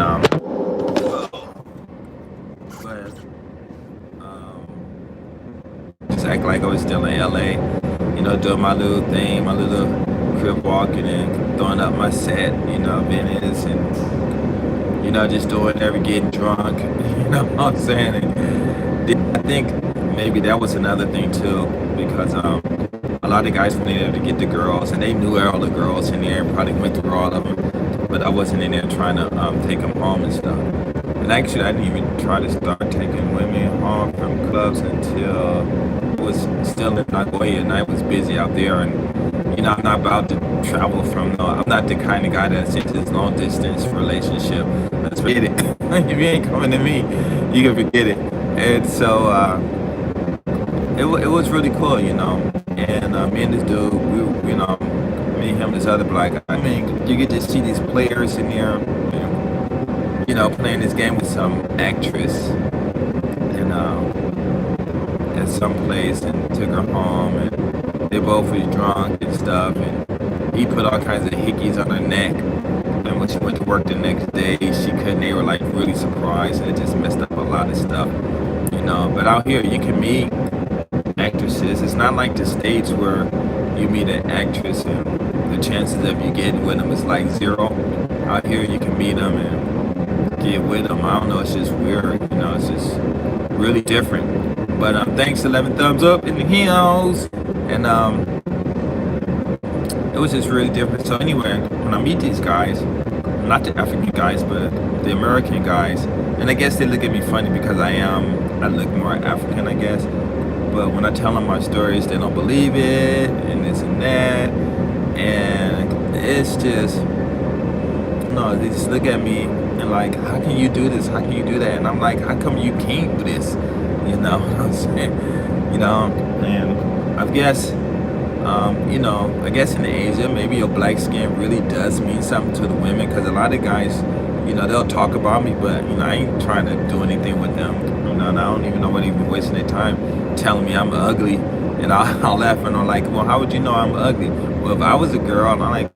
just act like I was still in LA, doing my little thing, my little crib walking and throwing up my set, Venice, and just doing getting drunk, you know what I'm saying? And I think maybe that was another thing too, because a lot of guys went in there to get the girls, and they knew all the girls in there, probably went through all of them, but I wasn't in there trying to take them home and stuff. And actually, I didn't even try to start taking women home from clubs until I was still in Nagoya, and I was busy out there, and I'm not about to travel I'm not the kind of guy that's into this long distance relationship. Let's forget it. If you ain't coming to me, you can forget it. And so it was really cool, and me and this dude, me and him, this other black guy. You get to see these players in there, playing this game with some actress, and at some place, and took her home, and they both was drunk and stuff, and he put all kinds of hickeys on her neck, and when she went to work the next day, she couldn't. They were like really surprised, and it just messed up a lot of stuff, But out here, you can meet actors actresses. It's not like the States where you meet an actress and the chances of you getting with them is like zero. Out here you can meet them and get with them. I don't know, it's just weird, you know, it's just really different. But thanks, 11 thumbs up in the hills. And it was just really different. So anyway, when I meet these guys, not the African guys, but the American guys, and I guess they look at me funny because I look more African, I guess. But when I tell them my stories, they don't believe it, and this and that, and it's just, no, they just look at me and like, how can you do this? How can you do that? And I'm like, how come you can't do this? You know what I'm saying? You know, and I guess, you know, I guess in Asia, maybe your black skin really does mean something to the women, because a lot of guys, you know, they'll talk about me, but, you know, I ain't trying to do anything with them. You know, and I don't even know what even wasting their time telling me I'm ugly. And I'll laugh and I'm like, well, how would you know I'm ugly? Well, if I was a girl, and I'm like,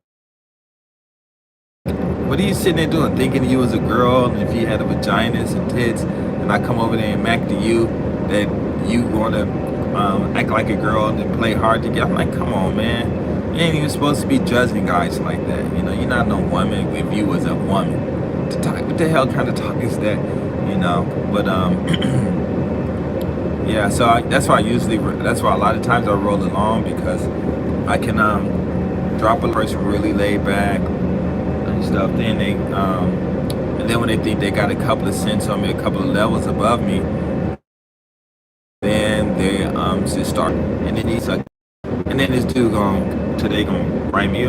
what are you sitting there doing? Thinking you was a girl, and if you had a vagina and tits, and I come over there and mac to you, that you want to act like a girl and then play hard to get. I'm like, come on, man. You ain't even supposed to be judging guys like that. You know, you're not no woman if you was a woman. To talk, what the hell kind of talk is that? You know, but yeah. So that's why that's why a lot of times I roll along, because I can drop a person really laid back and stuff. Then they and then when they think they got a couple of cents on me, a couple of levels above me, then they just start, and then he's like, and then this dude today gonna write me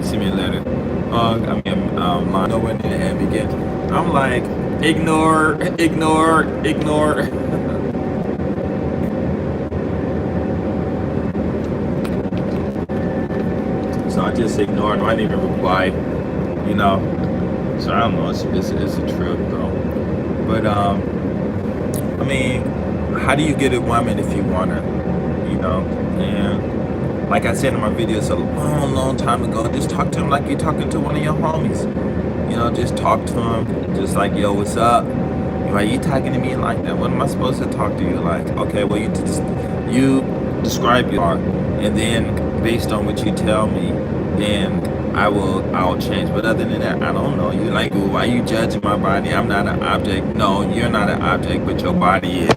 send me a letter. Line nowhere near the end again. I'm like, ignore. So I just ignored him. I didn't even reply, you know. So I don't know. It's a trip, though. But I mean, how do you get a woman if you want her? You know, and like I said in my videos a long time ago, just talk to him like you're talking to one of your homies. You know, just talk to him, just like, yo, what's up? Why you talking to me like that? What am I supposed to talk to you like? Okay, well, you describe your art, and then based on what you tell me, then I'll change. But other than that, I don't know. You like, well, why you judging my body? I'm not an object. No, you're not an object, but your body is.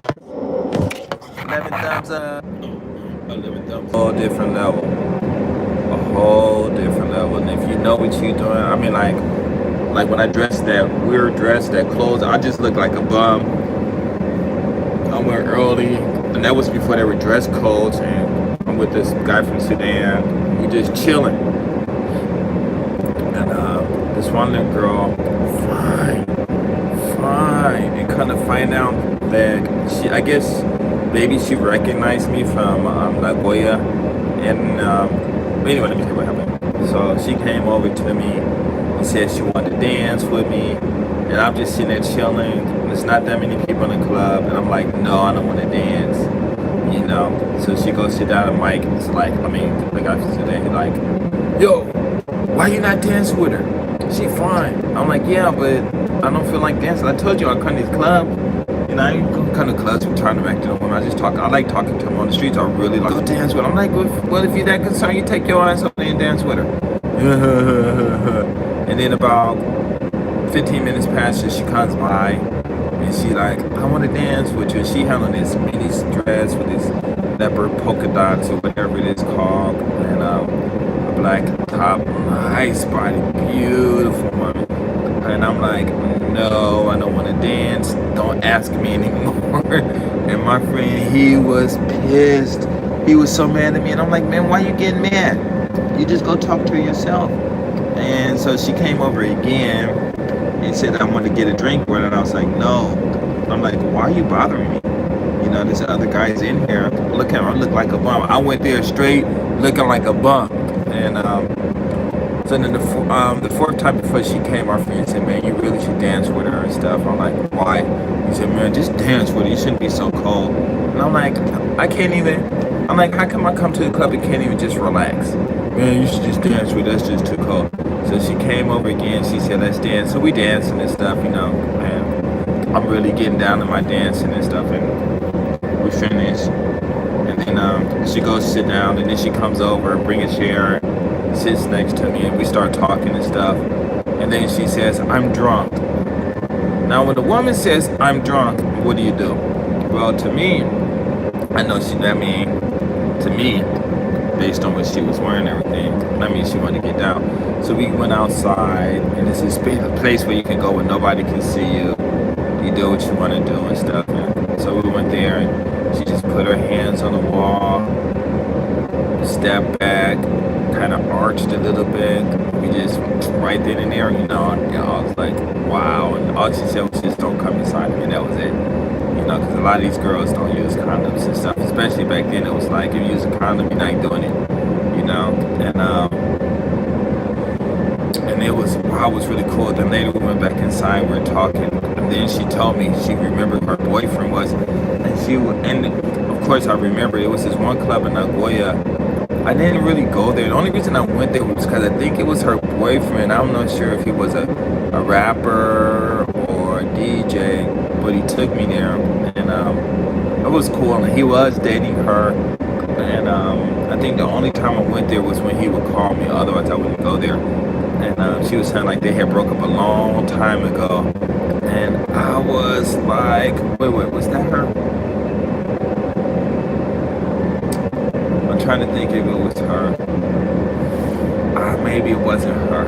11 thumbs up. 11 thumbs up. Whole different level. A whole different level. And if you know what you're doing, I mean, like when I dressed that weird dress, that clothes, I just look like a bum. I went early, and that was before there were dress codes, and I'm with this guy from Sudan. We just chilling. And this one little girl, fine, and kind of find out that she, I guess, maybe she recognized me from Nagoya, and anyway, let me tell you what happened. So she came over to me and said she wanted to dance with me, and I'm just sitting there chilling, and there's not that many people in the club, and I'm like, no, I don't want to dance, you know. So she goes sit down, and Mike is like, the guy from today, he's like, yo, why you not dancing with her? She fine. I'm like, yeah, but I don't feel like dancing. I told you I come to this club. You know, I ain't gonna come to clubs and trying to back to them when I just talk. I like talking to them on the streets. I really like go dance with them. I'm like, well, if you're that concerned, you take your ass up there and dance with her. And then about 15 minutes past, she comes by and she like, I want to dance with you. She had on this mini dress with this leopard polka dots or whatever it is called, and a black top, nice body, beautiful woman. And I'm like, no, I don't want to dance. Don't ask me anymore. And my friend, he was pissed. He was so mad at me. And I'm like, man, why you getting mad? You just go talk to her yourself. And so she came over again and said, I want to get a drink with her. And I was like, no. I'm like, why are you bothering me? You know, there's other guys in here. Look at him. I look like a bum. I went there straight looking like a bum. And so then the fourth time before she came, our friend said, man, you really should dance with her and stuff. I'm like, why? He said, man, just dance with her. You shouldn't be so cold. And I'm like, I can't even. I'm like, how come I come to the club and can't even just relax? Man, you should just dance with her. That's just too cold. So she came over again. She said, let's dance. So we dancing and stuff, you know. And I'm really getting down to my dancing and stuff. And we finished. And then She goes sit down, and then she comes over, bring a chair, sits next to me, and we start talking and stuff. And then she says, "I'm drunk." Now, when a woman says, "I'm drunk," what do you do? Well, to me, I know to me, based on what she was wearing and everything, that means she wanted to get down. So we went outside, and it's this big place where you can go where nobody can see you. You do what you want to do and stuff. And so we went there, and she just put her hands on the wall, stepped back, kind of arched a little bit. We just, right then and there, I was like, wow. And all she said was just, "Don't come inside me," and that was it. Because a lot of these girls don't use condoms and stuff, especially back then. It was like, if you use a condom, you're not doing it, and it was, wow, it was really cool. Then later we went back inside, we were talking, and then she told me she remembered who her boyfriend was, and of course I remember it was this one club in Nagoya. I didn't really go there. The only reason I went there was because I think it was her boyfriend. I'm not sure if he was a rapper or a DJ, but he took me there, and it was cool. And he was dating her, and I think the only time I went there was when he would call me. Otherwise, I wouldn't go there. And she was saying like they had broke up a long time ago, and I was like, wait, was that her? I'm trying to think if it was her. Maybe it wasn't her.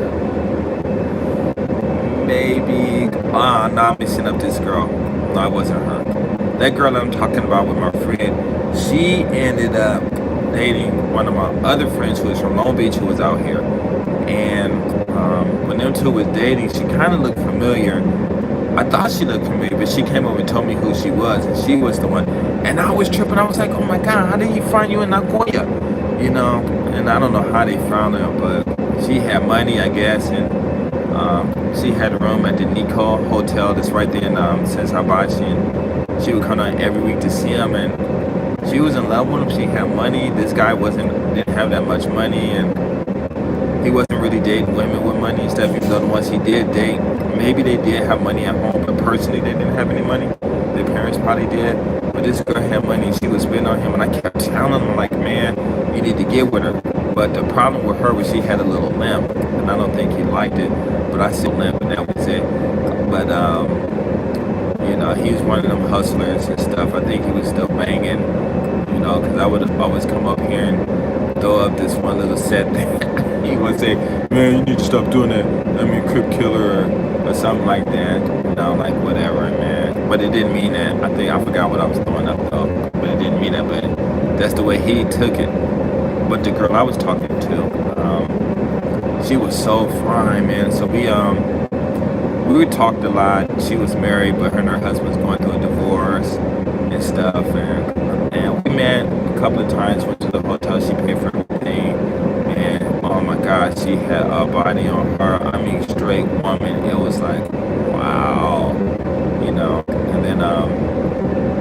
Maybe. No, I'm mixing up this girl. No, it wasn't her. That girl that I'm talking about with my friend, she ended up dating one of my other friends who was from Long Beach, who was out here. And when them two was dating, she kind of looked familiar. I thought she looked familiar, but she came over and told me who she was, and she was the one. And I was tripping. I was like, "Oh my God, how did he find you in Nagoya?" And I don't know how they found her, but she had money, I guess, and she had a room at the Nikko Hotel that's right there in Sensabachi, and she would come down every week to see him, and she was in love with him. She had money. This guy didn't have that much money, and he wasn't really dating women with money and stuff, even though the ones he did date, maybe they did have money at home, but personally they didn't have any money. Their parents probably did, but this girl had money. She was spending on him, and I kept telling him, like, "Man, you need to get with her." But the problem with her was she had a little limp, and I don't think he liked it, but I said limp, and that was it. But he was one of them hustlers and stuff. I think he was still banging, because I would always come up here and throw up this one little set thing. He would say, "Man, you need to stop doing that. I mean, crip killer or something like that." Like whatever, man. But it didn't mean that. I forgot what I was throwing up though. But it didn't mean that. But that's the way he took it. But the girl I was talking to, she was so fine, man. So we talked a lot. She was married, but her and her husband was going through a divorce and stuff. And we met a couple of times. Went to the hotel. She paid for everything. And oh my God, she had a body on her. I mean, straight woman. It was like, wow, And then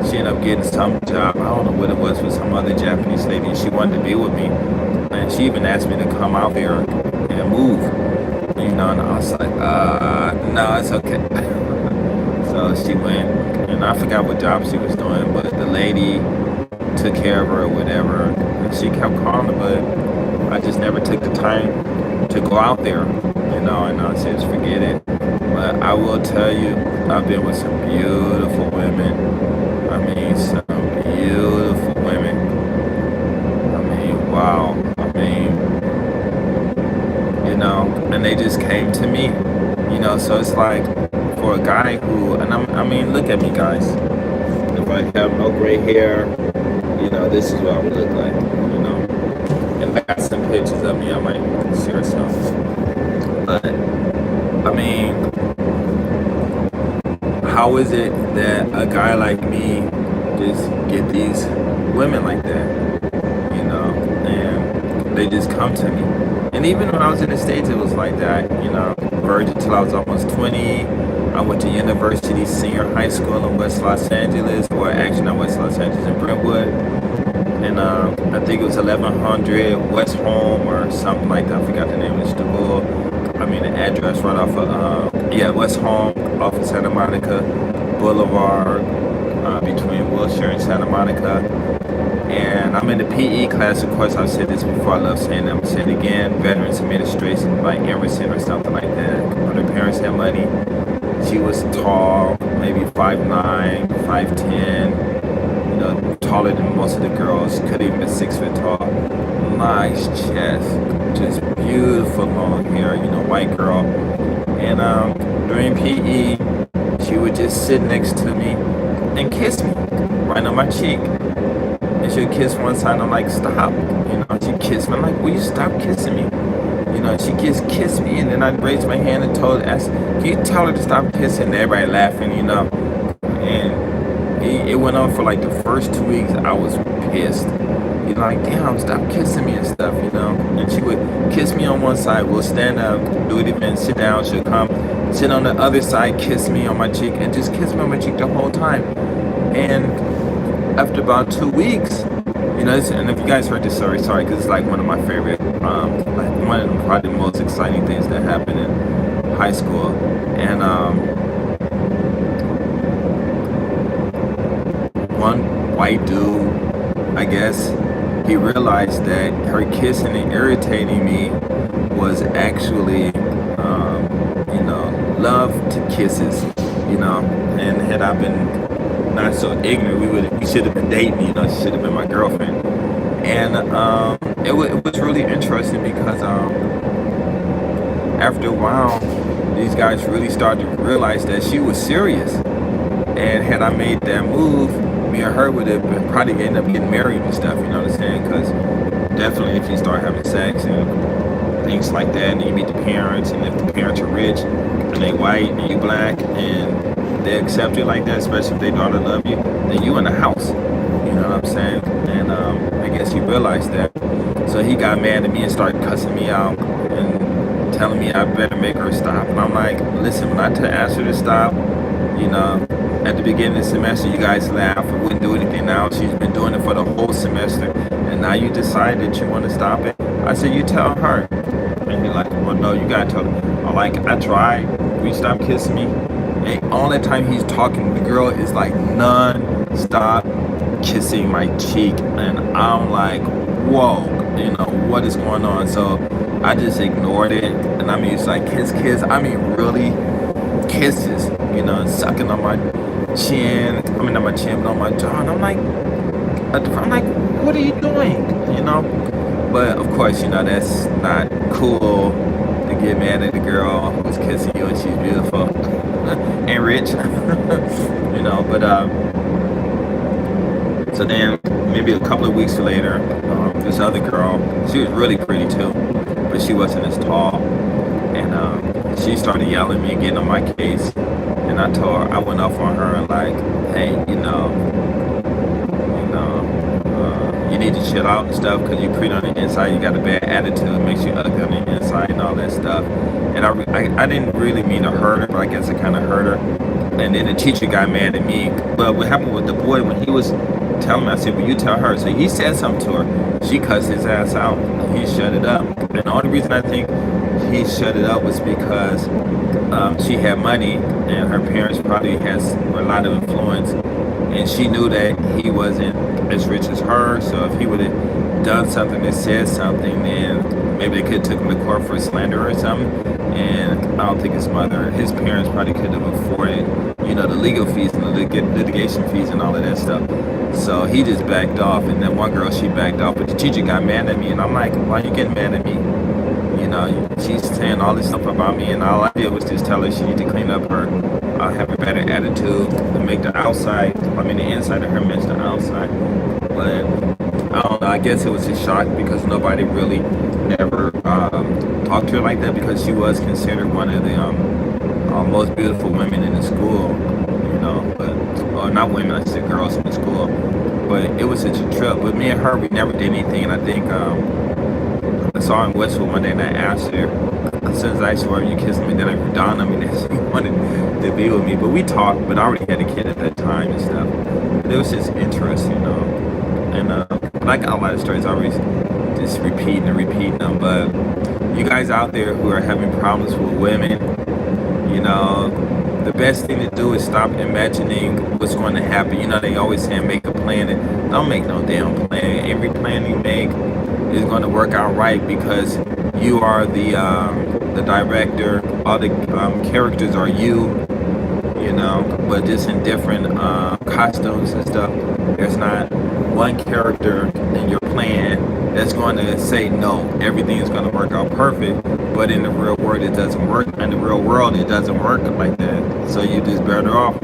she ended up getting some job. I don't know what it was, with some other Japanese lady. And she wanted to be with me, and she even asked me to come out there and move. And I was like, no, it's okay. So she went, and I forgot what job she was doing, but the lady took care of her or whatever. And she kept calling, but I just never took the time to go out there, and I said, just forget it. But I will tell you, I've been with some beautiful women. I mean, some beautiful women. I mean, wow. I mean, and they just came to me, so it's like, for a guy who, and I mean, look at me, guys. If I have no gray hair, this is what I would look like, And I got some pictures of me, I might share some. But, I mean, how is it that a guy like me just get these women like that, and they just come to me? And even when I was in the States, it was like that, virgin till I was almost 20. I went to university, senior high school in West Los Angeles, or actually not West Los Angeles, in Brentwood. And I think it was 1100 West Home or something like that. I forgot the name of the school. I mean, the address right off of, West Home, off of Santa Monica Boulevard, between Wilshire and Santa Monica. And I I'm in the PE class. Of course, I've said this before. I love saying it. I'm saying it again. Veterans Administration by Emerson or something like that. When her parents had money, she was tall, maybe 5'9", 5'10", you know, taller than most of the girls. Could even be 6 foot tall. Nice chest, just beautiful long hair, you know, white girl. And during PE, she would just sit next to me and kiss me right on my cheek. And she'd kiss one side, and I'm like, stop. You know, she'd kiss me. I'm like, will you stop kissing me? You know, she just kissed me, and then I'd raise my hand and asked, can you tell her to stop kissing? And everybody laughing, you know. And it went on for like the first 2 weeks. I was pissed. You know, like, damn, stop kissing me and stuff, you know. And she would kiss me on one side, we'll stand up, do it again, sit down, she'll come, sit on the other side, kiss me on my cheek, and just kiss me on my cheek the whole time. And after about 2 weeks, you know, and if you guys heard this story, sorry, because it's like one of my favorite, like one of the, probably the most exciting things that happened in high school. And one white dude, I guess, he realized that her kissing and irritating me was actually, you know, love to kisses, you know. And had I been not so ignorant, we should have been dating, you know. She should have been my girlfriend. And it was really interesting because after a while, these guys really started to realize that she was serious. And had I made that move, me and her would have probably ended up getting married and stuff, you know what I'm saying? Because definitely if you start having sex and things like that, and you meet the parents, and if the parents are rich, and they white, and you black, and they accept you like that, especially if they daughter love you, then you in the house, you know what I'm saying? And I guess he realized that. So he got mad at me and started cussing me out and telling me I better make her stop. And I'm like, listen, when I asked her to stop, you know, at the beginning of the semester, you guys laughed and wouldn't do anything. Now she's been doing it for the whole semester, and now you decide that you want to stop it. I said, you tell her. And he's like, well, no, you gotta tell her. I'm like, I tried. Will you stop kissing me? And all that time he's talking, the girl is like non-stop kissing my cheek, and I'm like, whoa, you know, what is going on? So I just ignored it, and I mean, it's like kiss. I mean, really kisses, you know, sucking on my chin. I mean, not my chin, but on my jaw. And I'm like, what are you doing? You know? But of course, you know, that's not cool to get mad at the girl who's kissing you and she's beautiful and rich, you know. But so then maybe a couple of weeks later, this other girl, she was really pretty too, but she wasn't as tall, and she started yelling at me, getting on my case. And I told her, I went off on her and like, hey, you need to chill out and stuff, because you're pretty on the inside, you got a bad attitude, it makes you ugly on the inside and all that stuff. And I didn't really mean to hurt her, but I guess I kind of hurt her. And then the teacher got mad at me. But what happened with the boy, when he was telling me, I said, well, you tell her. So he said something to her. She cussed his ass out. He shut it up. And the only reason I think he shut it up was because she had money, and her parents probably has a lot of influence, and she knew that he wasn't as rich as her. So if he would have done something that said something, then maybe they could have took him to court for slander or something. And I don't think his parents probably could have afforded, you know, the legal fees and the litigation fees and all of that stuff. So he just backed off, and then one girl, she backed off, but the teacher got mad at me, and I'm like, why are you getting mad at me? You know, she's saying all this stuff about me, and all I did was just tell her she need to clean up her, have a better attitude, and make the inside of her match the outside. But I don't know, I guess it was a shock because nobody really never talked to her like that, because she was considered one of the most beautiful women in the school, you know, or not women, I said girls in the school. But it was such a trip. But me and her, we never did anything, and I think I saw her in Westwood one day, and I asked her, as soon as I asked her, you kissed me, then it dawned on me that she wanted to be with me. But we talked, but I already had a kid at that time and stuff. But it was just interesting, you know. And I got a lot of stories, I always just repeating them. But you guys out there who are having problems with women, you know, the best thing to do is stop imagining what's going to happen. You know, they always say make a plan it. Don't make no damn plan. Every plan you make is going to work out right because you are the director. All the characters are you, you know, but just in different costumes and stuff. There's not one character in your plan that's going to say no, everything is going to work out perfect. But in the real world, it doesn't work. In the real world, it doesn't work like that. So you just better off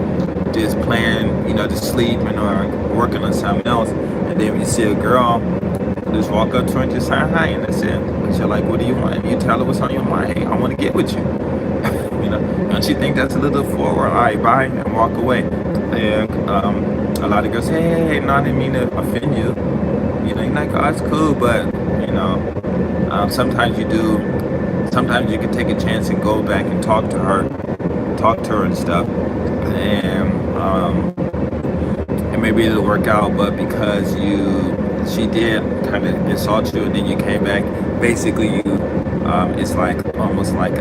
just playing, you know, just sleeping or working on something else. And then when you see a girl, just walk up to her and just say hi, and that's it. And she's like, what do you want? And you tell her what's on your mind. Hey, I want to get with you. You know, don't you think that's a little forward? All right, bye, and walk away. And a lot of girls say, hey, no, I didn't mean to offend you. You know, you're like, oh, it's cool, but, you know, sometimes you do. Sometimes you can take a chance and go back and talk to her and stuff. And maybe it'll work out, but because she did kind of insult you and then you came back, basically it's like almost like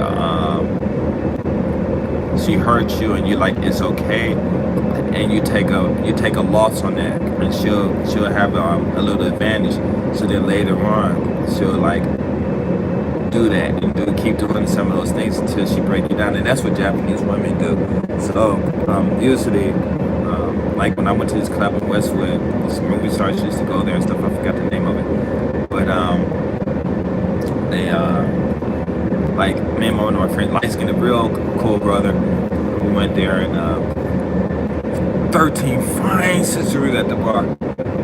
she hurt you and you're like, it's okay, and you take a loss on that, and she'll have a little advantage. So then later on she'll like do that and keep doing some of those things until she breaks you down. And that's what Japanese women do. So usually like when I went to this club in Westwood, this movie stars used to go there and stuff. I forgot the name of it, but they like me and one of my friends, light skinned, a real cool brother, we went there, and 13 fine sisters at the bar.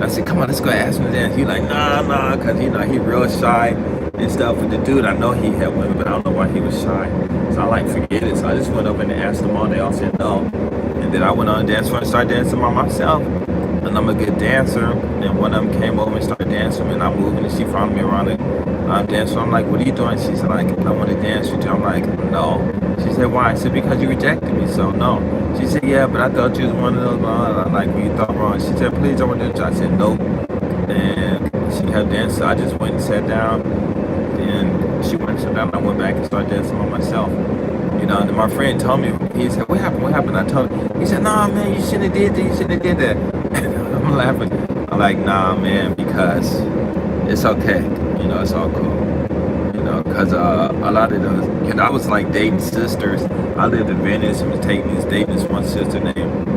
I said, come on, let's go ask him to dance. He like, nah, cause you know he real shy and stuff. With the dude, I know he had women, but I don't know why he was shy. So I like forget it. So I just went over and asked them all. They all said no. And then I went on and danced and started dancing by myself. And I'm a good dancer. And one of them came over and started dancing, and I'm moving, and she followed me around it. I'm dancing. I'm like, what are you doing? She said, like, I want to dance with you. I'm like, no. She said, why? I said, because you rejected me, so no. She said, yeah, but I thought you was one of those, like, you thought wrong. She said, please, I want to dance. I said, nope. And she kept dancing. I just went and sat down. And she went and sat down. I went back and started dancing by myself. You know, and my friend told me, he said, what happened? I told him, he said, nah, man, you shouldn't have did that. You shouldn't have did that. I'm laughing. I'm like, nah, man, because it's okay. You know, it's all cool. You know, because a lot of those, you know, I was like dating sisters. I lived in Venice and was dating this one sister named,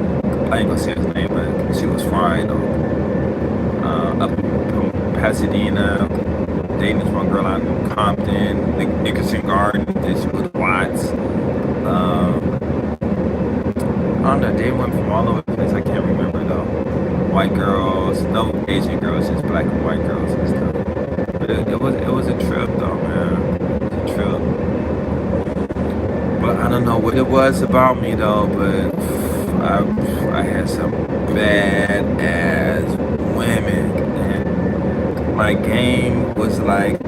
I ain't gonna say his name, but she was fine. Up from Pasadena, dating this one girl out in Compton, Nickerson Garden, she was Watts. I don't know, they went from all over the place. I can't remember though. White girls, no Asian girls, just black and white girls and stuff. But it was a trip though, man. It was a trip. But I don't know what it was about me though, but I had some bad ass women, and my game was like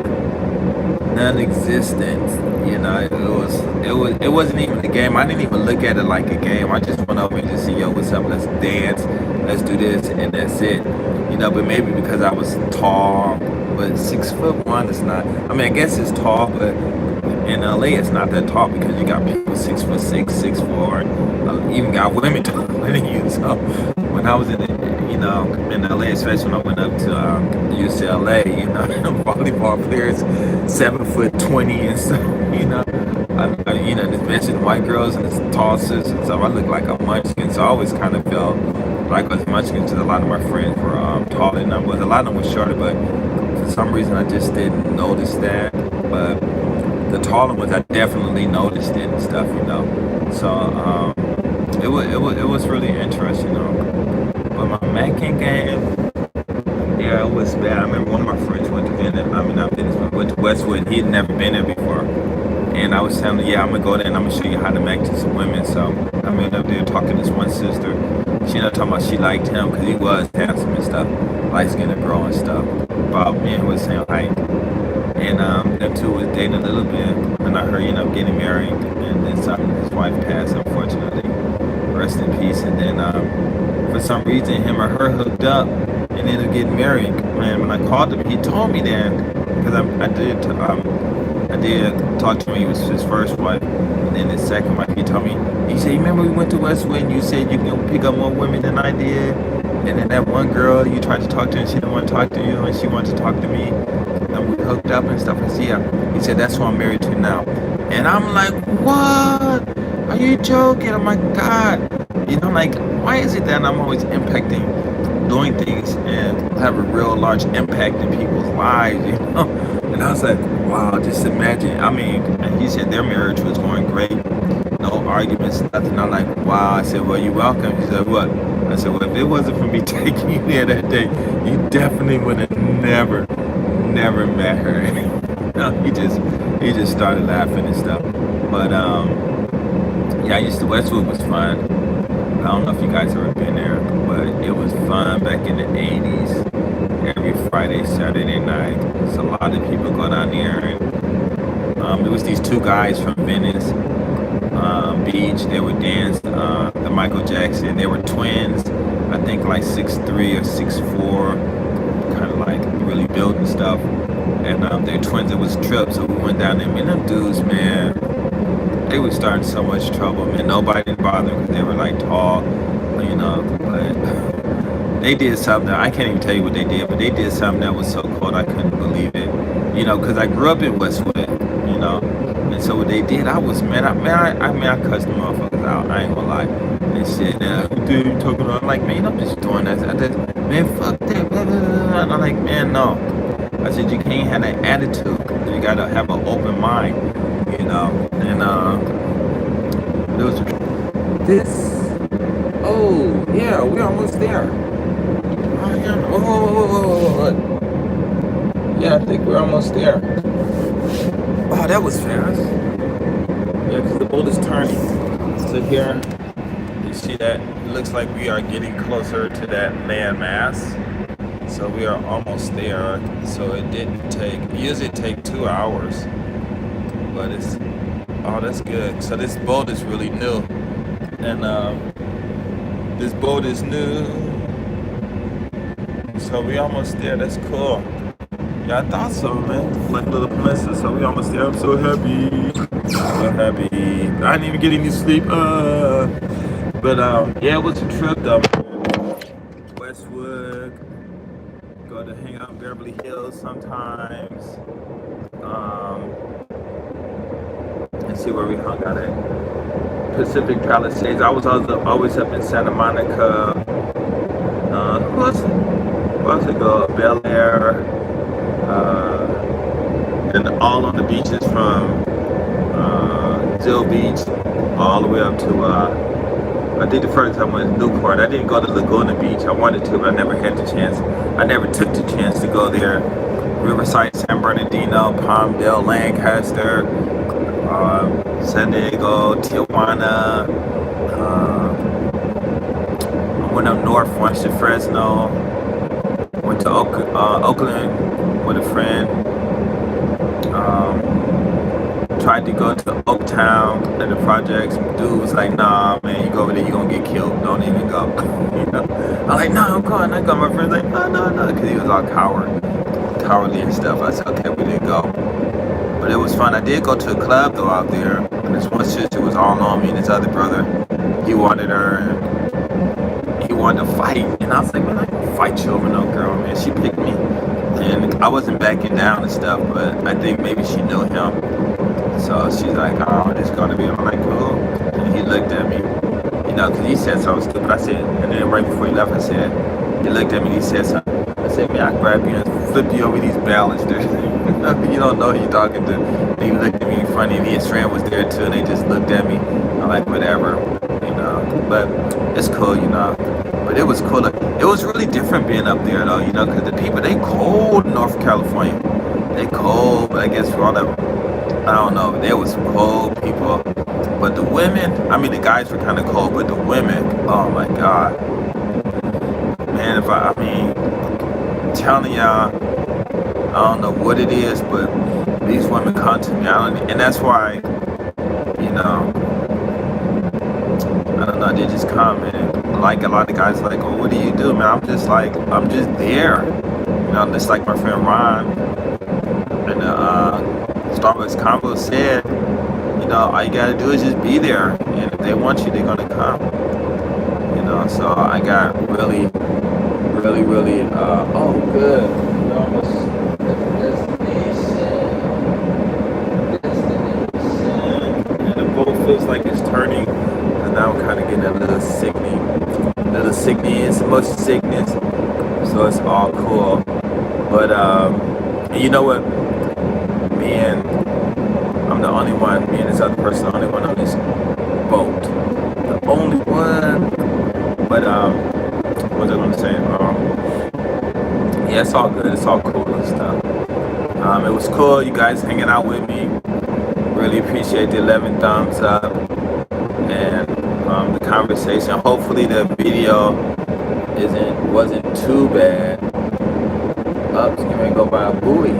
non-existent. You know, it wasn't even a game. I didn't even look at it like a game. I just went over and just see, yo, what's up? Let's dance, let's do this, and that's it. You know, but maybe because I was tall, but 6'1" is not. I mean, I guess it's tall, but in LA it's not that tall because you got people 6'6", 6'4", even got women taller than you. So when I was in LA, especially when I went up to UCLA, you know, volleyball players 7'20" and stuff. You know, I just mentioned white girls and this tall sisters and stuff. I look like a munchkin, so I always kind of felt like I was munchkin because a lot of my friends were taller than I was. A lot of them were shorter, but for some reason I just didn't notice that. But the taller ones, I definitely noticed it and stuff, you know. So it was really interesting, you know. But my Mackin game, yeah, it was bad. I remember one of my friends went to Venice. Not Venice, but went to Westwood. He had never been there before. And I was telling him, yeah, I'm going to go there and I'm going to show you how to Mac to some women. So I ended up there talking to this one sister. She ended up talking about she liked him because he was handsome and stuff, light-skinned girl and stuff. About me and was saying height. And them two was dating a little bit. And I heard he ended up getting married. And then his wife passed, unfortunately. Rest in peace. And then for some reason, him or her hooked up and ended up getting married. And when I called him, he told me that because I did talk to him. He was his first wife, and then his second wife. He told me, he said, "You remember we went to Westwood and you said you can pick up more women than I did?" And then that one girl you tried to talk to, and she didn't want to talk to you, and she wanted to talk to me, and we hooked up and stuff. I said, yeah. He said, that's who I'm married to now. And I'm like, what? Are you joking? Oh my God. You know, like, why is it that I'm always impacting, doing things, and have a real large impact in people's lives, you know? And I was like, wow, just imagine. I mean, and he said their marriage was going great. No arguments, nothing. I'm like, wow. I said, well, you're welcome. He said, what? I said, well, if it wasn't for me taking you there that day, you definitely would have never met her. No, he just started laughing and stuff. But yeah, I used to Westwood was fun. I don't know if you guys ever been there, but it was fun back in the 80s. Every Friday, Saturday night, so a lot of people go down there, and it was these two guys from Venice Beach. They would dance the Michael Jackson. They were twins, I think like 6'3" or 6'4", kind of like really built and stuff. And they're twins. It was a trip, so we went down there. Man, them dudes, man, they were starting so much trouble. Man, nobody didn't bother because they were like tall, you know. But they did something. I can't even tell you what they did, but they did something that was so cool. I couldn't believe it, you know, because I grew up in Westwood, you know. And so what they did, I was, man, I cussed the motherfuckers out. I ain't gonna lie. They said, dude, you talking about? I'm like, man, I'm just doing that. Man, fuck that. Blah, blah, blah. And I'm like, man, no. I said, you can't have that attitude. You gotta have an open mind, you know. And there was this. Oh, yeah, we're almost there. Oh, yeah. Yeah, I think we're almost there. Oh, that was fast. Yeah, because the boat is turning. So here, you see that? It looks like we are getting closer to that land mass. So we are almost there. So it didn't take, usually it take 2 hours. But it's, oh, that's good. So this boat is really new. And this boat is new. So we almost there. That's cool. Yeah, I thought so, man. Like little princess. So we almost there. I'm so happy. So happy. I didn't even get any sleep. But yeah, it was a trip though. Westwood. Go to hang out in Beverly Hills sometimes. Let's see where we hung out at. Pacific Palisades. I was always up in Santa Monica. Who else it go? Bel Air. And all on the beaches from Zill Beach all the way up to I think the first time I went to Newport. I didn't go to Laguna Beach. I wanted to, but I never had the chance. I never took the chance to go there. Riverside, San Bernardino, Palmdale, Lancaster, San Diego, Tijuana. I went up north once to Fresno. Went to Oakland with a friend. Tried to go to Oaktown and the projects. Dude was like, nah, man, you go over there, you gonna get killed. Don't even go. You know? I'm like, no, I'm going. My friend's like, no, because he was all cowardly and stuff. I said, okay, we didn't go. But it was fun. I did go to a club though out there. And this one sister was all on me, and this other brother, he wanted her, and he wanted to fight. And I was like, man, I can fight you over no girl, man. She picked me. And I wasn't backing down and stuff, but I think maybe she knew him. So she's like, oh, it's gonna be. I'm like, cool. And he looked at me, you know, because he said something stupid. I said, and then right before he left, I said, he looked at me and he said something. I said, man, I grab you and flip you over these balusters. You don't know who you're talking to. And he looked at me funny, and his friend was there too, and they just looked at me. I'm like, whatever, you know. But it's cool, you know. But it was cool. It was really different being up there, though, you know, because the people, they cold in North California. They cold, but I guess for all that, I don't know, there was some cold people. But the women, I mean, the guys were kind of cold, but the women, oh my God. Man, I'm telling y'all, I don't know what it is, but these women come to me, and that's why, you know, I don't know, they just come, and like a lot of guys like, oh, what do you do, man? I'm just there. You know, just like my friend Ron and Starbucks Convo said, you know, all you gotta do is just be there, and if they want you, they're gonna come. You know, so I got really really, oh, good. We're almost destination. And the boat feels like it's turning. And now I'm kind of getting a little sickening. It's motion sickness. So it's all cool. But, and you know what? Me and I'm the only one. Me and this other person, the only one on this boat. The only one. But what was I gonna say? Yeah, it's all good. It's all cool and stuff. It was cool, you guys hanging out with me. Really appreciate the 11 thumbs up and the conversation. Hopefully the video wasn't too bad. It's gonna go by a buoy.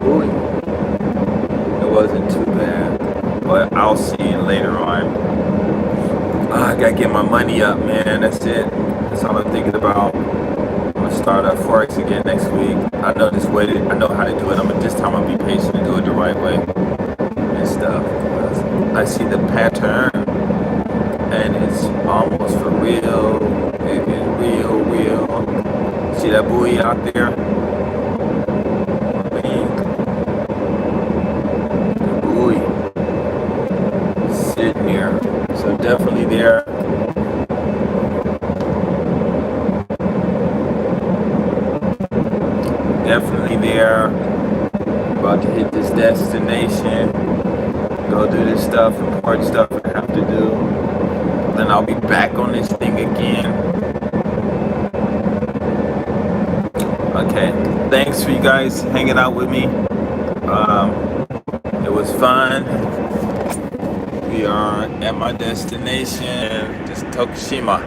Buoy. It wasn't too bad, but I'll see you later on. I gotta get my money up, man. That's it. That's all I'm thinking about. I'm gonna start up Forex again next week. I know this way. I know how to do it. This time I'm gonna be patient and do it the right way and stuff. I see the pattern, and it's almost for real. It is real. See that buoy out there? Sitting there, so definitely there. About to hit this destination, go do this stuff, important stuff I have to do. Then I'll be back on this thing again. Okay, thanks for you guys hanging out with me. It was fun. We are at my destination, just Tokushima.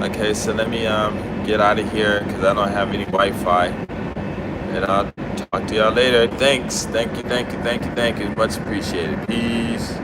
Okay, so let me get out of here because I don't have any Wi-Fi. And I'll talk to y'all later. Thanks. Thank you. Much appreciated. Peace.